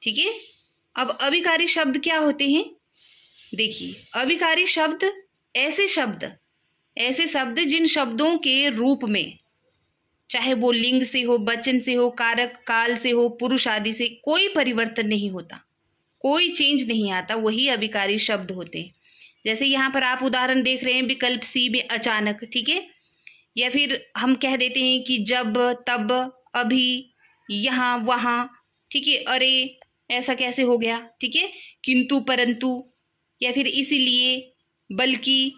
ठीक है, अब अविकारी शब्द क्या होते हैं? देखिए, अविकारी शब्द ऐसे शब्द जिन शब्दों के रूप में, चाहे वो लिंग से हो, वचन से हो, कारक काल से हो, पुरुष आदि से कोई परिवर्तन नहीं होता, कोई चेंज नहीं आता, वही अविकारी शब्द होते हैं। जैसे यहाँ पर आप उदाहरण देख रहे हैं विकल्प सी में अचानक। ठीक है, या फिर हम कह देते हैं कि जब, तब, अभी, यहाँ, वहाँ, ठीक है। अरे ऐसा कैसे हो गया, ठीक है। किंतु, परंतु, या फिर इसीलिए, बल्कि,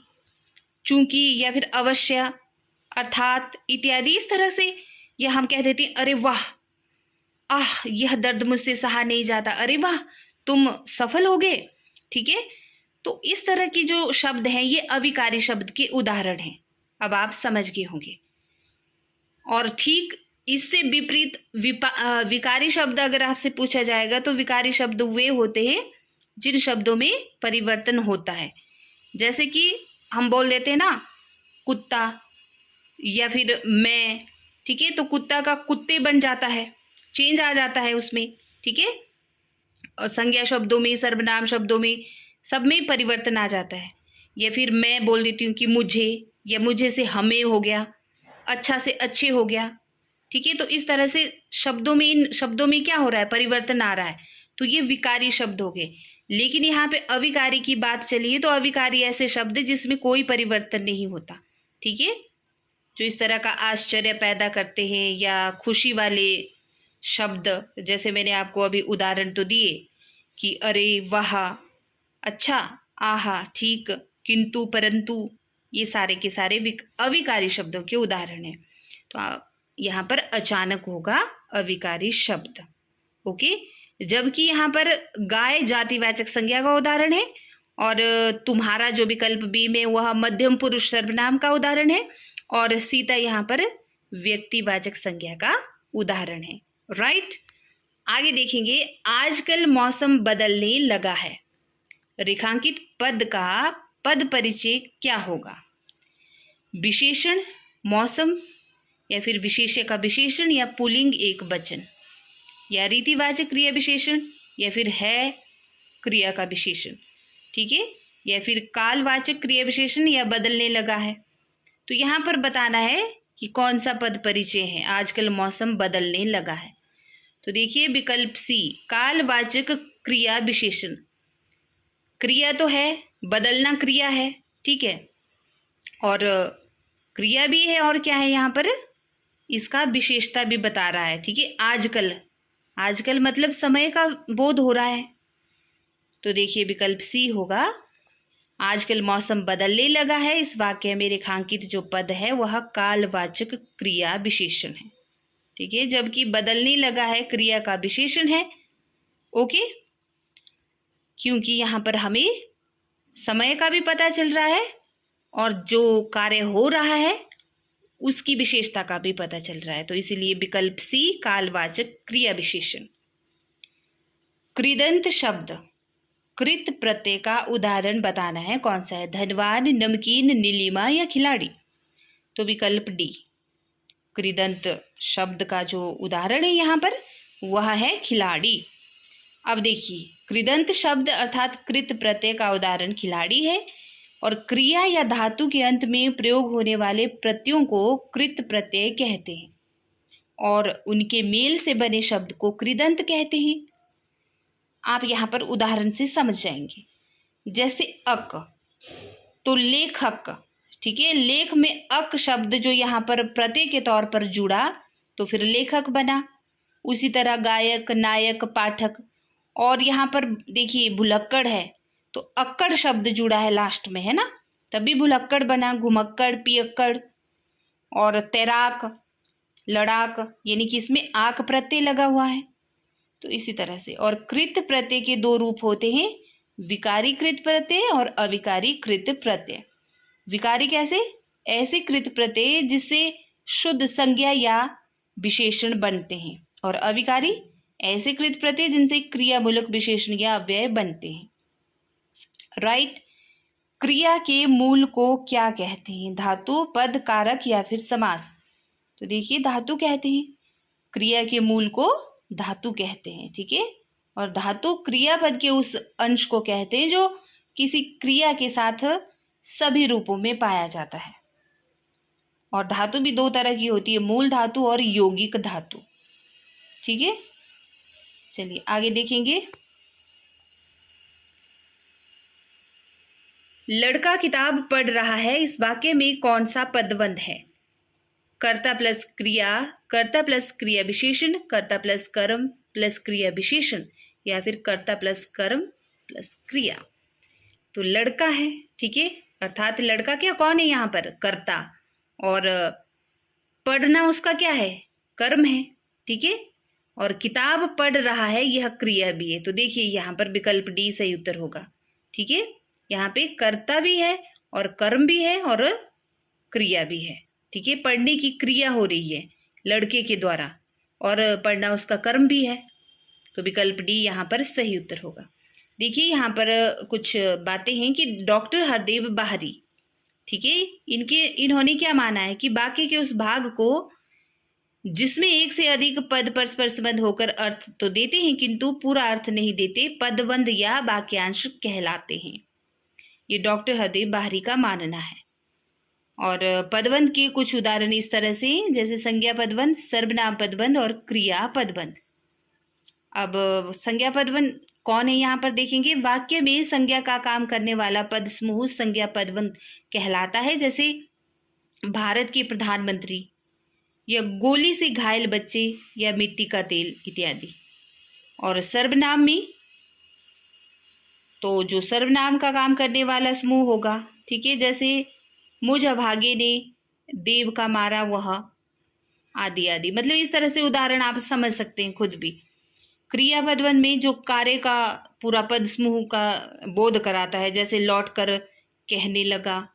चूंकि, या फिर अवश्य, अर्थात, इत्यादि। इस तरह से या हम कह देते हैं अरे वाह, आह यह दर्द मुझसे सहा नहीं जाता, अरे वाह तुम सफल हो गए, ठीक है। तो इस तरह की जो शब्द हैं ये अविकारी शब्द के उदाहरण हैं। अब आप समझ गए होंगे। और ठीक इससे विपरीत विकारी शब्द अगर आपसे पूछा जाएगा तो विकारी शब्द वे होते हैं जिन शब्दों में परिवर्तन होता है। जैसे कि हम बोल देते हैं ना कुत्ता या फिर मैं, ठीक है। तो कुत्ता का कुत्ते बन जाता है, चेंज आ जाता है उसमें, ठीक है। और संज्ञा शब्दों में, सर्वनाम शब्दों में, सब में परिवर्तन आ जाता है। या फिर मैं बोल देती हूँ कि मुझे, या मुझे से हमें हो गया, अच्छा से अच्छे हो गया, ठीक है। तो इस तरह से शब्दों में, इन शब्दों में क्या हो रहा है, परिवर्तन आ रहा है। तो ये विकारी शब्द हो गए। लेकिन यहाँ पे अविकारी की बात चली है, तो अविकारी ऐसे शब्द जिसमें कोई परिवर्तन नहीं होता, ठीक है। जो इस तरह का आश्चर्य पैदा करते हैं या खुशी वाले शब्द, जैसे मैंने आपको अभी उदाहरण तो दिए कि अरे वाह, अच्छा, आहा, ठीक, किंतु, परंतु, ये सारे के सारे अविकारी शब्दों के उदाहरण हैं। तो यहाँ पर अचानक होगा अविकारी शब्द, ओके। जबकि यहाँ पर गाय जातिवाचक संज्ञा का उदाहरण है और तुम्हारा जो विकल्प बी में वह मध्यम पुरुष सर्वनाम का उदाहरण है और सीता यहाँ पर व्यक्तिवाचक संज्ञा का उदाहरण है, राइट। आगे देखेंगे, आजकल मौसम बदलने लगा है। रेखांकित पद का पद परिचय क्या होगा? विशेषण, मौसम, या फिर विशेष्य का विशेषण, या पुल्लिंग एक वचन, या रीतिवाचक क्रिया विशेषण, या फिर है क्रिया का विशेषण, ठीक है। या फिर कालवाचक क्रिया विशेषण, या बदलने लगा है। तो यहाँ पर बताना है कि कौन सा पद परिचय है, आजकल मौसम बदलने लगा है। तो देखिए विकल्प सी, कालवाचक क्रिया विशेषण। क्रिया तो है, बदलना क्रिया है, ठीक है, और क्रिया भी है, और क्या है यहाँ पर इसका विशेषता भी बता रहा है, ठीक है। आजकल, आजकल मतलब समय का बोध हो रहा है। तो देखिए विकल्प सी होगा, आजकल मौसम बदलने लगा है। इस वाक्य में रेखांकित जो पद है वह कालवाचक क्रिया विशेषण है, ठीक है। जबकि बदलने लगा है क्रिया का विशेषण है, ओके। क्योंकि यहाँ पर हमें समय का भी पता चल रहा है और जो कार्य हो रहा है उसकी विशेषता का भी पता चल रहा है। तो इसीलिए विकल्प सी कालवाचक क्रिया विशेषण। कृदंत शब्द, कृत प्रत्यय का उदाहरण बताना है, कौन सा है? धनवान, नमकीन, नीलिमा, या खिलाड़ी। तो विकल्प डी, कृदंत शब्द का जो उदाहरण है यहाँ पर वह है खिलाड़ी। अब देखिए, कृदंत शब्द अर्थात कृत प्रत्यय का उदाहरण खिलाड़ी है और क्रिया या धातु के अंत में प्रयोग होने वाले प्रत्ययों को कृत प्रत्यय कहते हैं और उनके मेल से बने शब्द को कृदंत कहते हैं। आप यहाँ पर उदाहरण से समझ जाएंगे। जैसे अक, तो लेखक, ठीक है। लेख में अक शब्द जो यहाँ पर प्रत्यय के तौर पर जुड़ा तो फिर लेखक बना। उसी तरह गायक, नायक, पाठक। और यहाँ पर देखिए भुलक्कड़ है तो अक्कड़ शब्द जुड़ा है लास्ट में, है ना, तभी भुलक्कड़ बना। घुमक्कड़, पियक्कड़। और तैराक, लड़ाक, यानी कि इसमें आक प्रत्यय लगा हुआ है। तो इसी तरह से। और कृत प्रत्यय के दो रूप होते हैं, विकारी कृत प्रत्यय और अविकारी कृत प्रत्यय। विकारी कैसे? ऐसे कृत प्रत्यय जिससे शुद्ध संज्ञा या विशेषण बनते हैं, और अविकारी ऐसे कृत प्रत्यय जिनसे क्रियामूलक विशेषण या अव्यय बनते हैं, राइट। क्रिया के मूल को क्या कहते हैं? धातु, पद, कारक या फिर समास। तो देखिए धातु कहते हैं, क्रिया के मूल को धातु कहते हैं, ठीक है। और धातु क्रियापद के उस अंश को कहते हैं जो किसी क्रिया के साथ सभी रूपों में पाया जाता है। और धातु भी दो तरह की होती है, मूल धातु और यौगिक धातु, ठीक है। चलिए आगे देखेंगे। लड़का किताब पढ़ रहा है, इस वाक्य में कौन सा पदबंध है? कर्ता प्लस क्रिया विशेषण, कर्ता प्लस कर्म प्लस क्रिया विशेषण, या फिर कर्ता प्लस कर्म प्लस क्रिया। तो लड़का है, ठीक है, अर्थात लड़का क्या कौन है यहाँ पर? कर्ता। और पढ़ना उसका क्या है? कर्म है, ठीक है। और किताब पढ़ रहा है, यह क्रिया भी है। तो देखिए यहाँ पर विकल्प डी सही उत्तर होगा, ठीक है। यहाँ पे कर्ता भी है और कर्म भी है और क्रिया भी है, ठीक है। पढ़ने की क्रिया हो रही है लड़के के द्वारा और पढ़ना उसका कर्म भी है। तो विकल्प डी यहाँ पर सही उत्तर होगा। देखिए यहाँ पर कुछ बातें हैं कि डॉक्टर हरदेव बाहरी, ठीक है, इन्होंने क्या माना है कि वाक्य के उस भाग को जिसमें एक से अधिक पद परस्पर संबंध होकर अर्थ तो देते हैं किंतु पूरा अर्थ नहीं देते, पदबंध या वाक्यांश कहलाते हैं। ये डॉक्टर हरदेव बाहरी का मानना है। और पदबंध के कुछ उदाहरण इस तरह से, जैसे संज्ञा पदबंध, सर्वनाम पदबंध और क्रिया पदबंध। अब संज्ञा पदबंध कौन है यहाँ पर देखेंगे। वाक्य में संज्ञा का काम करने वाला पद समूह संज्ञा पदबंध कहलाता है, जैसे भारत के प्रधानमंत्री, या गोली से घायल बच्चे, या मिट्टी का तेल इत्यादि। और सर्वनाम में तो जो सर्वनाम का काम करने वाला समूह होगा, ठीक है, जैसे मुझ अभागे ने देव का मारा वह, आदि आदि। मतलब इस तरह से उदाहरण आप समझ सकते हैं खुद भी। क्रिया पदबंध में जो कार्य का पूरा पद समूह का बोध कराता है, जैसे लौट कर कहने लगा,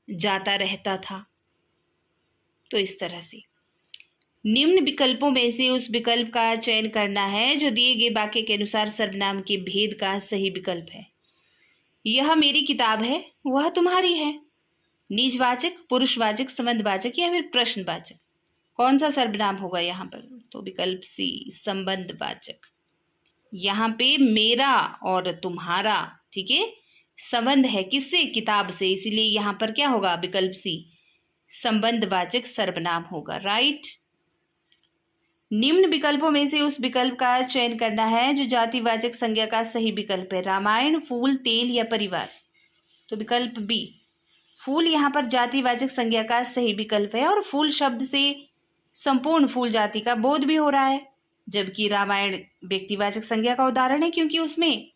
जाता रहता था। तो इस तरह से निम्न विकल्पों में से उस विकल्प का चयन करना है जो दिए गए वाक्य के अनुसार सर्वनाम के भेद का सही विकल्प है। यह मेरी किताब है, वह तुम्हारी है। निजवाचक, पुरुषवाचक, संबंधवाचक या फिर प्रश्नवाचक। कौन सा सर्वनाम होगा यहाँ पर? तो विकल्प सी, संबंधवाचक। यहाँ पे मेरा और तुम्हारा, ठीक है, संबंध है किससे? किताब से, इसीलिए यहाँ पर क्या होगा? विकल्प सी, संबंधवाचक सर्वनाम होगा। राइट। निम्न विकल्पों में से उस विकल्प का चयन करना है जो जातिवाचक संज्ञा का सही विकल्प है। रामायण, फूल, तेल या परिवार। तो विकल्प बी, फूल यहाँ पर जातिवाचक संज्ञा का सही विकल्प है और फूल शब्द से संपूर्ण फूल जाति का बोध भी हो रहा है, जबकि रामायण व्यक्तिवाचक संज्ञा का उदाहरण है क्योंकि उसमें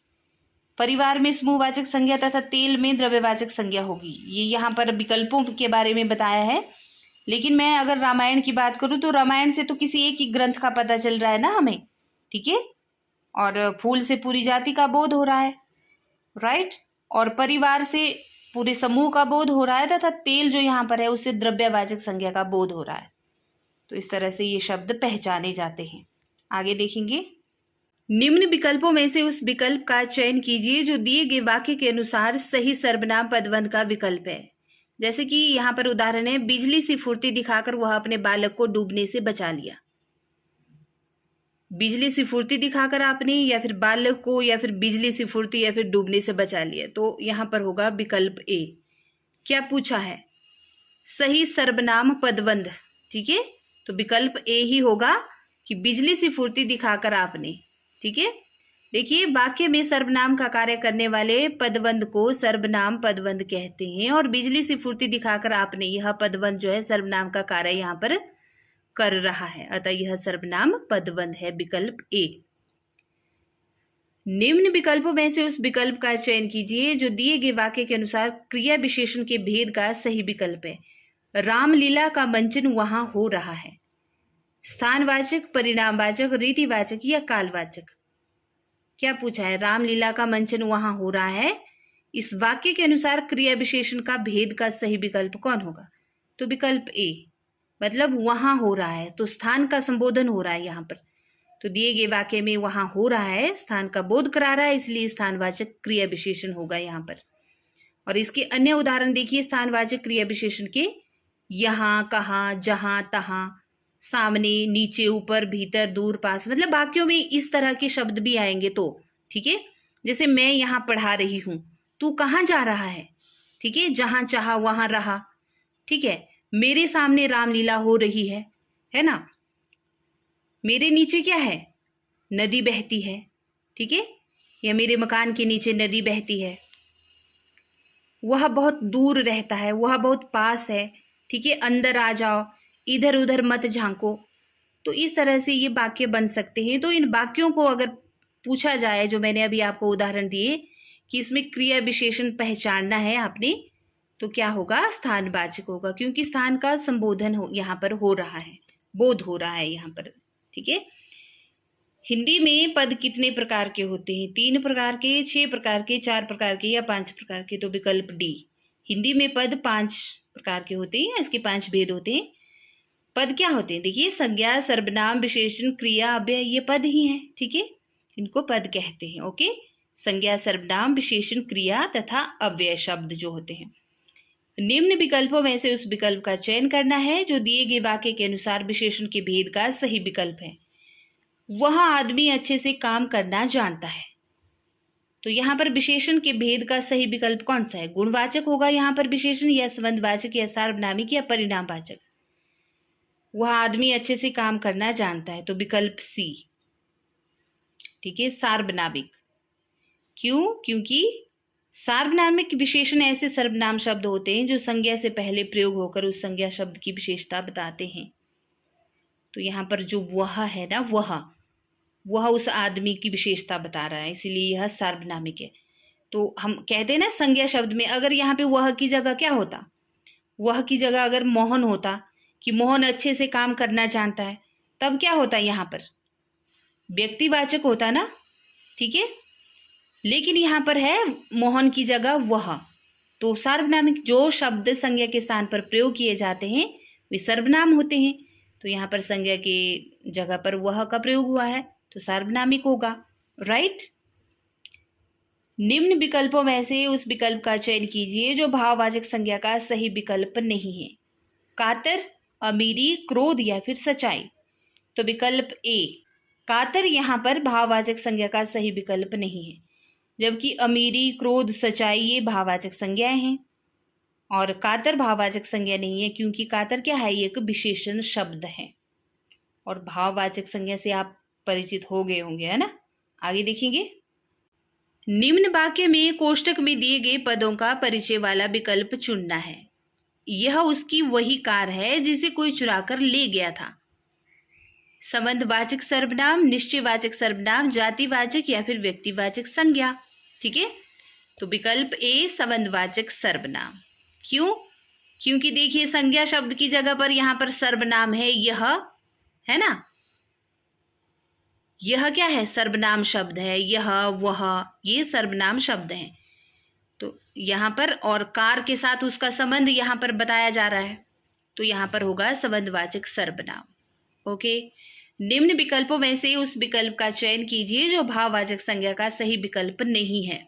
परिवार में समूहवाचक संज्ञा तथा तेल में द्रव्यवाचक संज्ञा होगी। ये यहाँ पर विकल्पों के बारे में बताया है। लेकिन मैं अगर रामायण की बात करूँ तो रामायण से तो किसी एक ही ग्रंथ का पता चल रहा है ना हमें, ठीक है, और फूल से पूरी जाति का बोध हो रहा है, राइट, और परिवार से पूरे समूह का बोध हो रहा है तथा तेल जो यहाँ पर है उससे द्रव्यवाचक संज्ञा का बोध हो रहा है। तो इस तरह से ये शब्द पहचाने जाते हैं। आगे देखेंगे। निम्न विकल्पों में से उस विकल्प का चयन कीजिए जो दिए गए वाक्य के अनुसार सही सर्वनाम पदबंध का विकल्प है। जैसे कि यहाँ पर उदाहरण है, बिजली सी फुर्ती दिखाकर वह अपने बालक को डूबने से बचा लिया। बिजली सी फुर्ती दिखाकर आपने या फिर बालक को या फिर बिजली सी फुर्ती या फिर डूबने से बचा लिया। तो यहाँ पर होगा विकल्प ए। क्या पूछा है? सही सर्वनाम पदबंध, ठीक है, तो विकल्प ए ही होगा कि बिजली सी फुर्ती दिखाकर आपने, ठीक है। देखिए वाक्य में सर्वनाम का कार्य करने वाले पदबंध को सर्वनाम पदबंध कहते हैं और बिजली सी फुर्ती दिखाकर आपने, यह पदबंध जो है सर्वनाम का कार्य यहाँ पर कर रहा है, अतः यह सर्वनाम पदबंध है, विकल्प ए। निम्न विकल्पों में से उस विकल्प का चयन कीजिए जो दिए गए वाक्य के अनुसार क्रिया विशेषण के भेद का सही विकल्प है। रामलीला का मंचन वहां हो रहा है। स्थानवाचक, परिणामवाचक, रीतिवाचक या कालवाचक। क्या पूछा है? रामलीला का मंचन वहां हो रहा है। इस वाक्य के अनुसार क्रिया विशेषण का भेद का सही विकल्प कौन होगा? तो विकल्प ए, मतलब वहां हो रहा है, तो स्थान का संबोधन हो रहा है यहाँ पर। तो दिए गए वाक्य में वहां हो रहा है, स्थान का बोध करा रहा है, इसलिए स्थानवाचक क्रिया विशेषण होगा यहाँ पर। और इसके अन्य उदाहरण देखिए स्थानवाचक क्रिया विशेषण के, यहाँ, कहाँ, जहां, तहां, सामने, नीचे, ऊपर, भीतर, दूर, पास। मतलब वाक्यों में इस तरह के शब्द भी आएंगे तो, ठीक है। जैसे मैं यहाँ पढ़ा रही हूं, तू कहाँ जा रहा है, ठीक है, जहां चाहा वहां रहा, ठीक है। मेरे सामने रामलीला हो रही है ना। मेरे नीचे क्या है? नदी बहती है, ठीक है, या मेरे मकान के नीचे नदी बहती है। वह बहुत दूर रहता है, वह बहुत पास है, ठीक है, अंदर आ जाओ, इधर उधर मत झांको। तो इस तरह से ये वाक्य बन सकते हैं। तो इन वाक्यों को अगर पूछा जाए, जो मैंने अभी आपको उदाहरण दिए कि इसमें क्रिया विशेषण पहचानना है आपने, तो क्या होगा? स्थानवाचक होगा, क्योंकि स्थान का संबोधन यहाँ पर हो रहा है, बोध हो रहा है यहाँ पर। ठीक है। हिंदी में पद कितने प्रकार के होते हैं? 3 प्रकार के, 6 प्रकार के, 4 प्रकार के या 5 प्रकार के? तो विकल्प डी। हिंदी में पद 5 प्रकार के होते हैं, इसके 5 भेद होते हैं। पद क्या होते हैं? देखिए, संज्ञा, सर्वनाम, विशेषण, क्रिया, अव्यय, ये पद ही हैं। ठीक है, इनको पद कहते हैं। ओके, संज्ञा, सर्वनाम, विशेषण, क्रिया तथा अव्यय शब्द जो होते हैं। निम्न विकल्पों में से उस विकल्प का चयन करना है जो दिए गए वाक्य के अनुसार विशेषण के भेद का सही विकल्प है। वह आदमी अच्छे से काम करना जानता है। तो यहाँ पर विशेषण के भेद का सही विकल्प कौन सा है? गुणवाचक होगा यहाँ पर विशेषण, या संबंधवाचक, या सार्वनामिक, या परिणामवाचक? वह आदमी अच्छे से काम करना जानता है, तो विकल्प सी। ठीक है, सार्वनामिक। क्यों? क्योंकि सार्वनामिक विशेषण ऐसे सर्वनाम शब्द होते हैं जो संज्ञा से पहले प्रयोग होकर उस संज्ञा शब्द की विशेषता बताते हैं। तो यहाँ पर जो वह है ना, वह उस आदमी की विशेषता बता रहा है, इसीलिए यह सार्वनामिक है। तो हम कहते हैं ना, संज्ञा शब्द में अगर यहाँ पे वह की जगह क्या होता? वह की जगह अगर मोहन होता, कि मोहन अच्छे से काम करना जानता है, तब क्या होता? यहाँ पर व्यक्तिवाचक होता ना। ठीक है, लेकिन यहाँ पर है मोहन की जगह वह। तो सार्वनामिक जो शब्द संज्ञा के स्थान पर प्रयोग किए जाते हैं वे सर्वनाम होते हैं। तो यहाँ पर संज्ञा के जगह पर वह का प्रयोग हुआ है, तो सार्वनामिक होगा। राइट। निम्न विकल्पों में से उस विकल्प का चयन कीजिए जो भाववाचक संज्ञा का सही विकल्प नहीं है। कातर, अमीरी, क्रोध या फिर सच्चाई? तो विकल्प ए, कातर यहाँ पर भाववाचक संज्ञा का सही विकल्प नहीं है, जबकि अमीरी, क्रोध, सच्चाई ये भाववाचक संज्ञाएं हैं। और कातर भाववाचक संज्ञा नहीं है, क्योंकि कातर क्या है? ये एक विशेषण शब्द है। और भाववाचक संज्ञा से आप परिचित हो गए होंगे, है ना। आगे देखेंगे। निम्न वाक्य में कोष्टक में दिए गए पदों का परिचय वाला विकल्प चुनना है। यह उसकी वही कार है जिसे कोई चुराकर ले गया था। संबंधवाचक सर्वनाम, निश्चयवाचक सर्वनाम, जातिवाचक या फिर व्यक्तिवाचक संज्ञा? ठीक है, तो विकल्प ए, संबंधवाचक सर्वनाम। क्यों? क्योंकि देखिए, संज्ञा शब्द की जगह पर यहाँ पर सर्वनाम है यह, है ना। यह क्या है? सर्वनाम शब्द है। यह, वह, ये सर्वनाम शब्द हैं। तो यहाँ पर और कार के साथ उसका संबंध यहाँ पर बताया जा रहा है, तो यहाँ पर होगा संबंधवाचक सर्वनाम। ओके। निम्न विकल्पों में से उस विकल्प का चयन कीजिए जो भाववाचक संज्ञा का सही विकल्प नहीं है।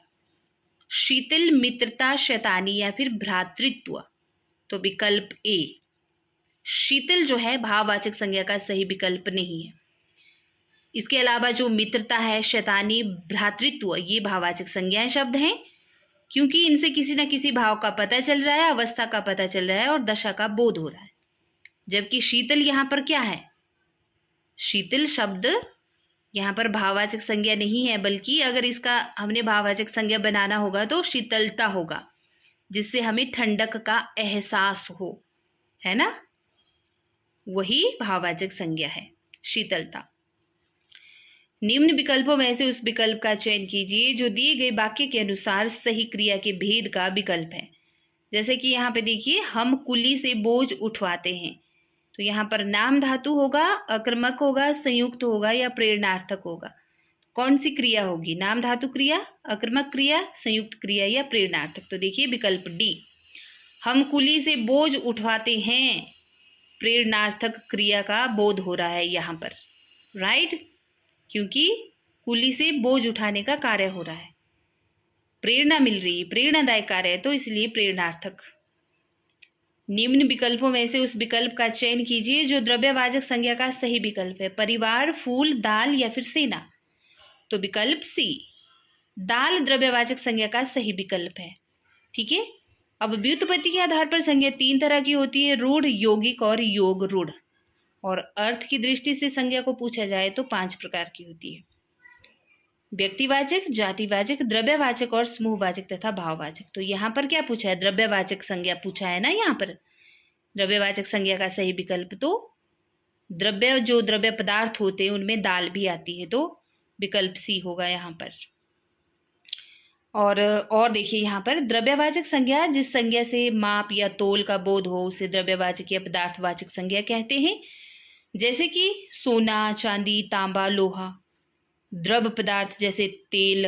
शीतल, मित्रता, शैतानी या फिर भ्रातृत्व? तो विकल्प ए, शीतल जो है भाववाचक संज्ञा का सही विकल्प नहीं है। इसके अलावा जो मित्रता है, शैतानी, भ्रातृत्व, ये भाववाचक संज्ञाएं शब्द हैं, क्योंकि इनसे किसी न किसी भाव का पता चल रहा है, अवस्था का पता चल रहा है और दशा का बोध हो रहा है। जबकि शीतल यहाँ पर क्या है? शीतल शब्द यहाँ पर भाववाचक संज्ञा नहीं है, बल्कि अगर इसका हमने भाववाचक संज्ञा बनाना होगा तो शीतलता होगा, जिससे हमें ठंडक का एहसास हो, है ना। वही भाववाचक संज्ञा है, शीतलता। निम्न विकल्पों में से उस विकल्प का चयन कीजिए जो दिए गए वाक्य के अनुसार सही क्रिया के भेद का विकल्प है। जैसे कि यहाँ पे देखिए, हम कुली से बोझ उठवाते हैं, तो यहाँ पर नाम धातु होगा, अकर्मक होगा, संयुक्त होगा या प्रेरणार्थक होगा? कौन सी क्रिया होगी? नाम धातु क्रिया, अकर्मक क्रिया, संयुक्त क्रिया या प्रेरणार्थक? तो देखिए विकल्प डी, हम कुली से बोझ उठवाते हैं, प्रेरणार्थक क्रिया का बोध हो रहा है यहाँ पर। राइट, क्योंकि कुली से बोझ उठाने का कार्य हो रहा है, प्रेरणा मिल रही है, प्रेरणादायक कार्य है, तो इसलिए प्रेरणार्थक। निम्न विकल्पों में से उस विकल्प का चयन कीजिए जो द्रव्यवाचक संज्ञा का सही विकल्प है। परिवार, फूल, दाल या फिर सेना? तो विकल्प सी, दाल द्रव्यवाचक संज्ञा का सही विकल्प है। ठीक है। अब व्युत्पत्ति के आधार पर संज्ञा 3 तरह की होती है, रूढ़, यौगिक और योग रूढ़। और अर्थ की दृष्टि से संज्ञा को पूछा जाए तो 5 प्रकार की होती है। व्यक्तिवाचक, जातिवाचक, द्रव्यवाचक और समूहवाचक तथा भाववाचक। तो यहाँ पर क्या पूछा है? द्रव्यवाचक संज्ञा पूछा है ना यहाँ पर। द्रव्यवाचक संज्ञा का सही विकल्प तो द्रव्य, जो द्रव्य पदार्थ होते हैं उनमें दाल भी आती है, तो विकल्प सी होगा यहाँ पर। और देखिए यहाँ पर द्रव्यवाचक संज्ञा जिस संज्ञा से माप या तोल का बोध हो उसे द्रव्यवाचक या पदार्थवाचक संज्ञा कहते हैं। जैसे कि सोना, चांदी, तांबा, लोहा। द्रव पदार्थ जैसे तेल,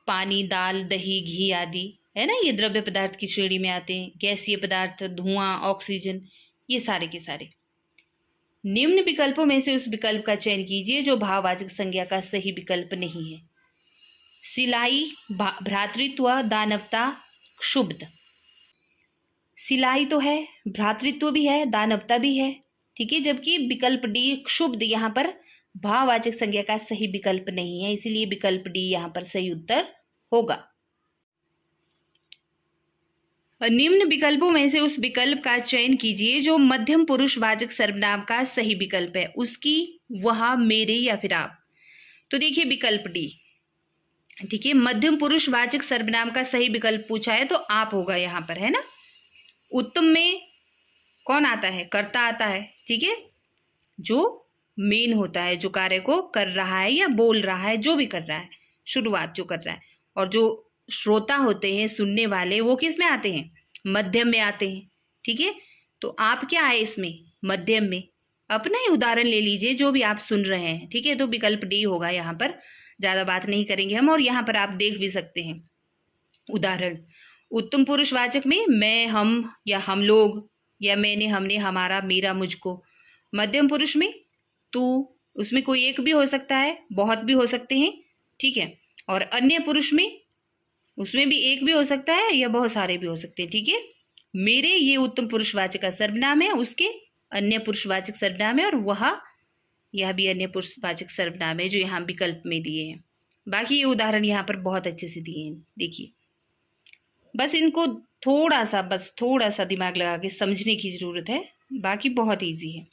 पानी, दाल, दही, घी आदि, है ना, ये द्रव्य पदार्थ की श्रेणी में आते हैं। गैसीय पदार्थ, धुआं, ऑक्सीजन, ये सारे के सारे। निम्न विकल्पों में से उस विकल्प का चयन कीजिए जो भाववाचक संज्ञा का सही विकल्प नहीं है। सिलाई, भ्रातृत्व, दानवता, क्षुब्ध। सिलाई तो है, भ्रातृत्व भी है, दानवता भी है, ठीक है, जबकि विकल्प डी क्षुब्ध यहाँ पर भाववाचक संज्ञा का सही विकल्प नहीं है, इसीलिए विकल्प डी यहाँ पर सही उत्तर होगा। निम्न विकल्पों में से उस विकल्प का चयन कीजिए जो मध्यम पुरुषवाचक सर्वनाम का सही विकल्प है। उसकी, वह, मेरे या फिर आप। तो देखिए विकल्प डी, ठीक है, मध्यम पुरुषवाचक सर्वनाम का सही विकल्प पूछा है तो आप होगा यहाँ पर, है ना। उत्तम में कौन आता है? कर्ता आता है, ठीक है, जो मेन होता है, जो कार्य को कर रहा है या बोल रहा है, जो भी कर रहा है, शुरुआत जो कर रहा है। और जो श्रोता होते हैं, सुनने वाले, वो किस में आते हैं? मध्यम में आते हैं, ठीक है। तो आप क्या आए इसमें? मध्यम में। अपना ही उदाहरण ले लीजिए जो भी आप सुन रहे हैं, ठीक है, तो विकल्प डी होगा यहाँ पर। ज़्यादा बात नहीं करेंगे हम, और यहाँ पर आप देख भी सकते हैं उदाहरण। उत्तम पुरुषवाचक में मैं, हम या हम लोग, या मैंने, हमने, हमारा, मेरा, मुझको। मध्यम पुरुष में तू, उसमें कोई एक भी हो सकता है, बहुत भी हो सकते हैं, ठीक है। और अन्य पुरुष में, उसमें भी एक भी हो सकता है या बहुत सारे भी हो सकते हैं, ठीक है। मेरे, ये उत्तम पुरुषवाचक का सर्वनाम है, उसके अन्य पुरुषवाचक सर्वनाम है, और वह, यह भी अन्य पुरुषवाचक सर्वनाम है जो यहाँ विकल्प में दिए हैं। बाकी ये उदाहरण यहाँ पर बहुत अच्छे से दिए हैं, देखिए। बस इनको थोड़ा सा दिमाग लगा के समझने की जरूरत है, बाकी बहुत ईजी है।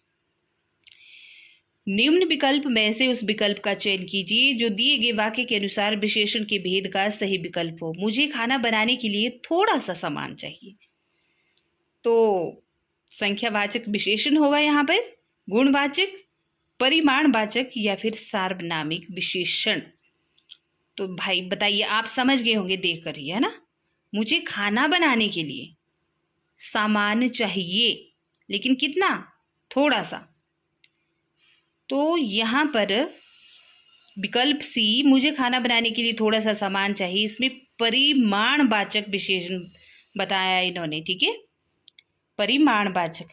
निम्न विकल्प में से उस विकल्प का चयन कीजिए जो दिए गए वाक्य के अनुसार विशेषण के भेद का सही विकल्प हो। मुझे खाना बनाने के लिए थोड़ा सा सामान चाहिए, तो संख्यावाचक विशेषण होगा यहाँ पर, गुणवाचक, परिमाणवाचक या फिर सार्वनामिक विशेषण। तो भाई बताइए, आप समझ गए होंगे देख कर ही, है ना। मुझे खाना बनाने के लिए सामान चाहिए, लेकिन कितना? थोड़ा सा। तो यहाँ पर विकल्प सी, मुझे खाना बनाने के लिए थोड़ा सा सामान चाहिए, इसमें परिमाणवाचक विशेषण बताया इन्होंने, ठीक है, परिमाणवाचक।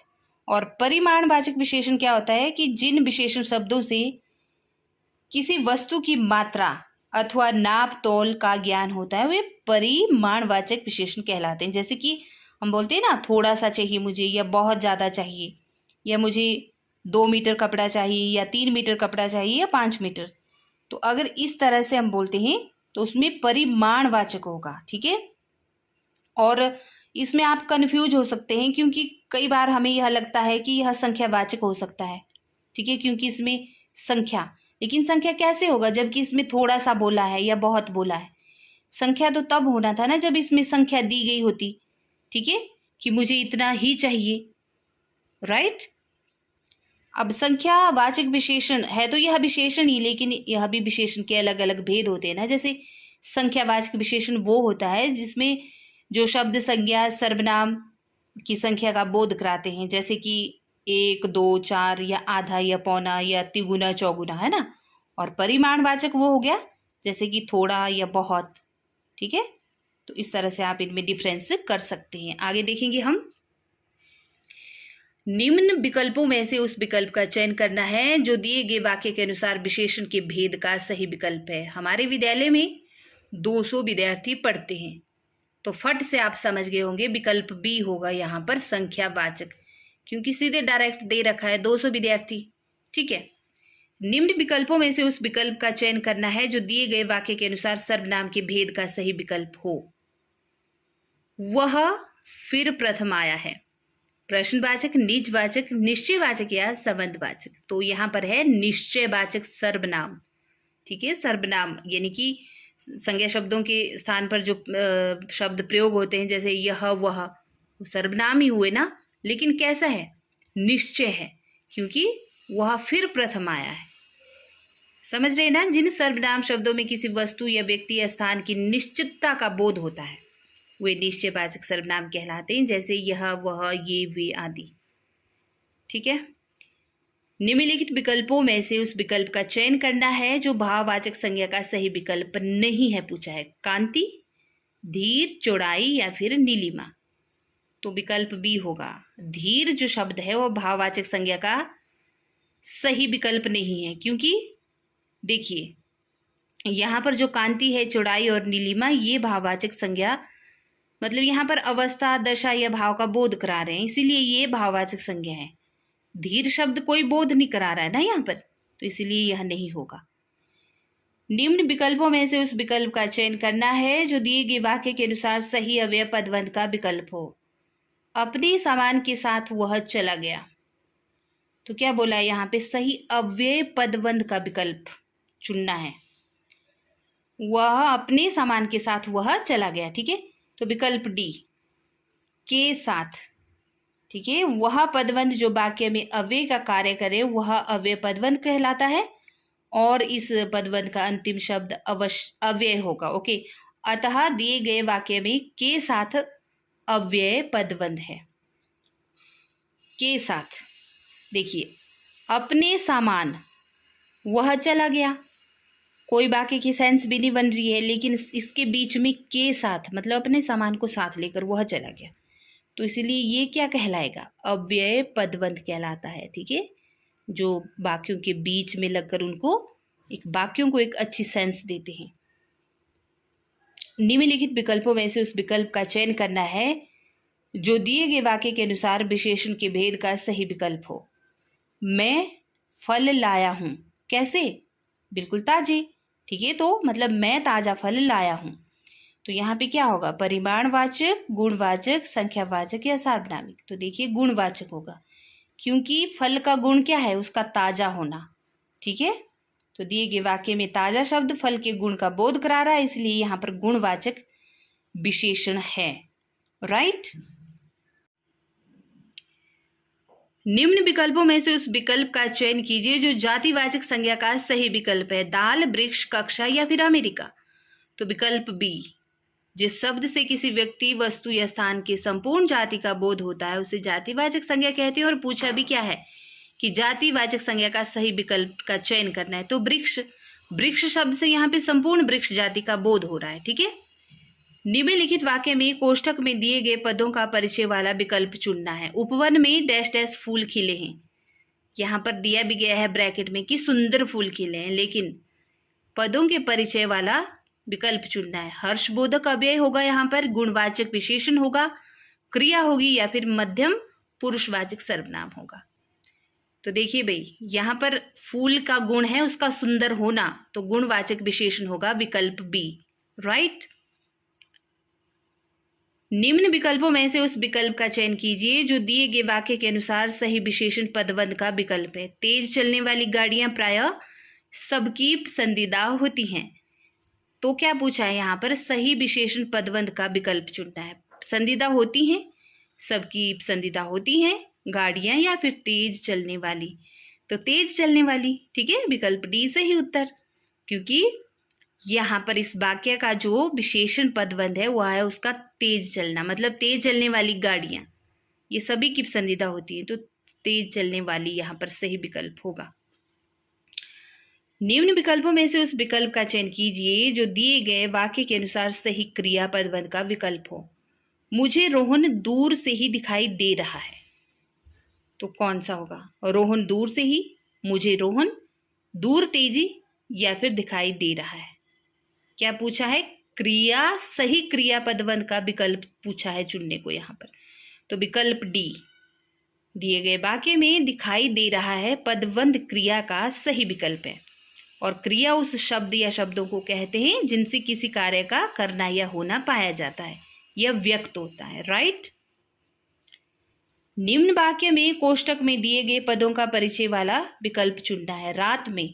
और परिमाणवाचक विशेषण क्या होता है कि जिन विशेषण शब्दों से किसी वस्तु की मात्रा अथवा नाप तोल का ज्ञान होता है वे परिमाणवाचक विशेषण कहलाते हैं। जैसे कि हम बोलते हैं ना, थोड़ा सा चाहिए मुझे, या बहुत ज़्यादा चाहिए, या मुझे 2 मीटर कपड़ा चाहिए, या 3 मीटर कपड़ा चाहिए, या 5 मीटर। तो अगर इस तरह से हम बोलते हैं तो उसमें परिमाणवाचक होगा, ठीक है। और इसमें आप कंफ्यूज हो सकते हैं क्योंकि कई बार हमें यह लगता है कि यह संख्यावाचक हो सकता है, ठीक है, क्योंकि इसमें संख्या, लेकिन संख्या कैसे होगा जबकि इसमें थोड़ा सा बोला है या बहुत बोला है। संख्या तो तब होना था ना जब इसमें संख्या दी गई होती, ठीक है, कि मुझे इतना ही चाहिए, राइट। अब संख्यावाचक विशेषण है तो यह विशेषण ही, लेकिन यह भी विशेषण के अलग अलग भेद होते हैं ना। जैसे संख्यावाचक विशेषण वो होता है जिसमें जो शब्द संज्ञा सर्वनाम की संख्या का बोध कराते हैं, जैसे कि 1, 2, 4 या आधा या पौना या तिगुना चौगुना, है ना। और परिमाणवाचक वो हो गया जैसे कि थोड़ा या बहुत, ठीक है। तो इस तरह से आप इनमें डिफरेंस कर सकते हैं। आगे देखेंगे हम। निम्न विकल्पों में से उस विकल्प का चयन करना है जो दिए गए वाक्य के अनुसार विशेषण के भेद का सही विकल्प है। हमारे विद्यालय में 200 विद्यार्थी पढ़ते हैं, तो फट से आप समझ गए होंगे विकल्प बी होगा यहाँ पर संख्यावाचक, क्योंकि सीधे डायरेक्ट दे रखा है 200 विद्यार्थी, ठीक है। निम्न विकल्पों में से उस विकल्प का चयन करना है जो दिए गए वाक्य के अनुसार सर्वनाम के भेद का सही विकल्प हो। वह फिर प्रथम आया है। प्रश्नवाचक, निजवाचक, निश्चयवाचक या संबंधवाचक। तो यहाँ पर है निश्चयवाचक सर्वनाम, ठीक है। सर्वनाम यानी कि संज्ञा शब्दों के स्थान पर जो शब्द प्रयोग होते हैं, जैसे यह, वह, सर्वनाम ही हुए ना, लेकिन कैसा है? निश्चय है, क्योंकि वह फिर प्रथम आया है। समझ रहे ना? जिन सर्वनाम शब्दों में किसी वस्तु या व्यक्ति या स्थान की निश्चितता का बोध होता है वे निश्चयवाचक सर्वनाम कहलाते हैं, जैसे यह, वह, ये, वे आदि। ठीक है। निम्नलिखित विकल्पों में से उस विकल्प का चयन करना है जो भाववाचक संज्ञा का सही विकल्प नहीं है, पूछा है। कांति, धीर, चौड़ाई या फिर नीलिमा। तो विकल्प बी होगा। धीर जो शब्द है वह भाववाचक संज्ञा का सही विकल्प नहीं है, क्योंकि देखिए यहाँ पर जो कांति है, चौड़ाई और नीलिमा, ये भाववाचक संज्ञा मतलब यहाँ पर अवस्था, दशा या भाव का बोध करा रहे हैं, इसीलिए ये भाववाचक संज्ञा है। धीर शब्द कोई बोध नहीं करा रहा है ना यहाँ पर, तो इसीलिए यह नहीं होगा। निम्न विकल्पों में से उस विकल्प का चयन करना है जो दिए गए वाक्य के अनुसार सही अव्यय पदबंध का विकल्प हो। अपने सामान के साथ वह चला गया। तो क्या बोला है यहाँ पे? सही अव्यय पदबंध का विकल्प चुनना है। वह अपने सामान के साथ वह चला गया। ठीक है, तो विकल्प डी, के साथ। ठीक है, वह पदबंध जो वाक्य में अव्यय का कार्य करे वह अव्यय पदबंध कहलाता है, और इस पदबंध का अंतिम शब्द अव्यय होगा। ओके, अतः दिए गए वाक्य में के साथ अव्यय पदबंध है। के साथ देखिए, अपने सामान वह चला गया, कोई वाक्य की सेंस भी नहीं बन रही है, लेकिन इसके बीच में के साथ मतलब अपने सामान को साथ लेकर वह चला गया, तो इसीलिए ये क्या कहलाएगा? अव्यय पदबंध कहलाता है। ठीक है, जो वाक्यों के बीच में लगकर उनको वाक्यों को एक अच्छी सेंस देते हैं। निम्नलिखित विकल्पों में से उस विकल्प का चयन करना है जो दिए गए वाक्य के अनुसार विशेषण के भेद का सही विकल्प हो। मैं फल लाया हूं। कैसे? बिल्कुल ताजे। ठीक है, तो मतलब मैं ताजा फल लाया हूं। तो यहाँ पे क्या होगा? परिमाणवाचक, गुणवाचक, संख्यावाचक या सार्वनामिक। तो देखिए गुणवाचक होगा, क्योंकि फल का गुण क्या है? उसका ताजा होना। ठीक है, तो दिए गए वाक्य में ताजा शब्द फल के गुण का बोध करा रहा है, इसलिए यहाँ पर गुणवाचक विशेषण है। राइट। निम्न विकल्पों में से उस विकल्प का चयन कीजिए जो जातिवाचक संज्ञा का सही विकल्प है। दाल, वृक्ष, कक्षा या फिर अमेरिका। तो विकल्प बी, जिस शब्द से किसी व्यक्ति, वस्तु या स्थान की संपूर्ण जाति का बोध होता है उसे जातिवाचक संज्ञा कहते हैं। और पूछा भी क्या है कि जातिवाचक संज्ञा का सही विकल्प का चयन करना है। तो वृक्ष, वृक्ष शब्द से यहाँ पे संपूर्ण वृक्ष जाति का बोध हो रहा है। ठीक है, निम्नलिखित वाक्य में कोष्ठक में दिए गए पदों का परिचय वाला विकल्प चुनना है। उपवन में डैश डैश फूल खिले हैं। यहाँ पर दिया भी गया है ब्रैकेट में कि सुंदर फूल खिले हैं, लेकिन पदों के परिचय वाला विकल्प चुनना है। हर्षबोधक अव्यय होगा, यहाँ पर गुणवाचक विशेषण होगा, क्रिया होगी या फिर मध्यम पुरुषवाचक सर्वनाम होगा। तो देखिए भाई, यहाँ पर फूल का गुण है उसका सुंदर होना, तो गुणवाचक विशेषण होगा विकल्प बी। राइट। निम्न विकल्पों में से उस विकल्प का चयन कीजिए जो दिए गए वाक्य के अनुसार सही विशेषण पदबंध का विकल्प है। तेज चलने वाली गाड़ियां प्रायः सबकी पसंदीदा होती हैं। तो क्या पूछा है यहाँ पर? सही विशेषण पदबंध का विकल्प चुनना है। पसंदीदा होती हैं, सबकी पसंदीदा होती हैं गाड़ियां, या फिर तेज चलने वाली। तो तेज चलने वाली। ठीक है, विकल्प डी सही उत्तर, क्योंकि यहाँ पर इस वाक्य का जो विशेषण पदबंध है वह है उसका तेज चलना, मतलब तेज चलने वाली गाड़ियां ये सभी की पसंदीदा होती है, तो तेज चलने वाली यहाँ पर सही विकल्प होगा। निम्न विकल्पों में से उस विकल्प का चयन कीजिए जो दिए गए वाक्य के अनुसार सही क्रिया पदबंध का विकल्प हो। मुझे रोहन दूर से ही दिखाई दे रहा है। तो कौन सा होगा? रोहन दूर से ही, मुझे रोहन, दूर तेजी या फिर दिखाई दे रहा है। क्या पूछा है? क्रिया, सही क्रिया पदबंध का विकल्प पूछा है चुनने को यहाँ पर। तो विकल्प डी, दिए गए वाक्य में दिखाई दे रहा है पदबंध क्रिया का सही विकल्प है। और क्रिया उस शब्द या शब्दों को कहते हैं जिनसे किसी कार्य का करना या होना पाया जाता है या व्यक्त होता है। राइट। निम्न वाक्य में कोष्ठक में दिए गए पदों का परिचय वाला विकल्प चुनना है। रात में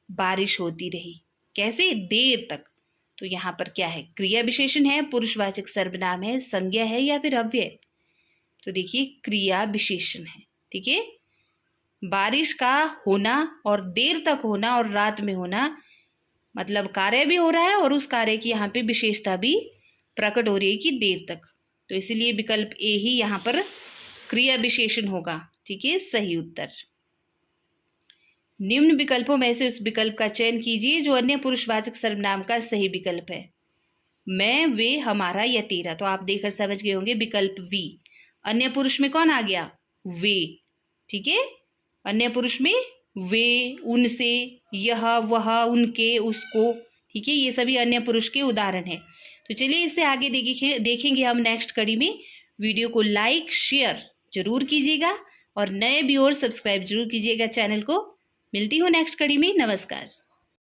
बारिश होती रही। कैसे? देर तक। तो यहाँ पर क्या है? क्रिया विशेषण है, पुरुषवाचक सर्वनाम है, संज्ञा है या फिर अव्यय? तो देखिए क्रिया विशेषण है। ठीक है, बारिश का होना और देर तक होना और रात में होना, मतलब कार्य भी हो रहा है और उस कार्य की यहाँ पे विशेषता भी प्रकट हो रही है कि देर तक। तो इसलिए विकल्प ए ही यहाँ पर क्रिया विशेषण होगा। ठीक है, सही उत्तर। निम्न विकल्पों में से उस विकल्प का चयन कीजिए जो अन्य पुरुषवाचक सर्वनाम का सही विकल्प है। मैं, वे, हमारा या तेरा। तो आप देखकर समझ गए होंगे विकल्प वी। अन्य पुरुष में कौन आ गया? वे। ठीक है, अन्य पुरुष में वे, उनसे, यह, वह, उनके, उसको। ठीक है, ये सभी अन्य पुरुष के उदाहरण हैं। तो चलिए इससे आगे देखेंगे हम नेक्स्ट कड़ी में। वीडियो को लाइक शेयर जरूर कीजिएगा और नए व्यूअर सब्सक्राइब जरूर कीजिएगा चैनल को। मिलती हूँ नेक्स्ट कड़ी में। नमस्कार।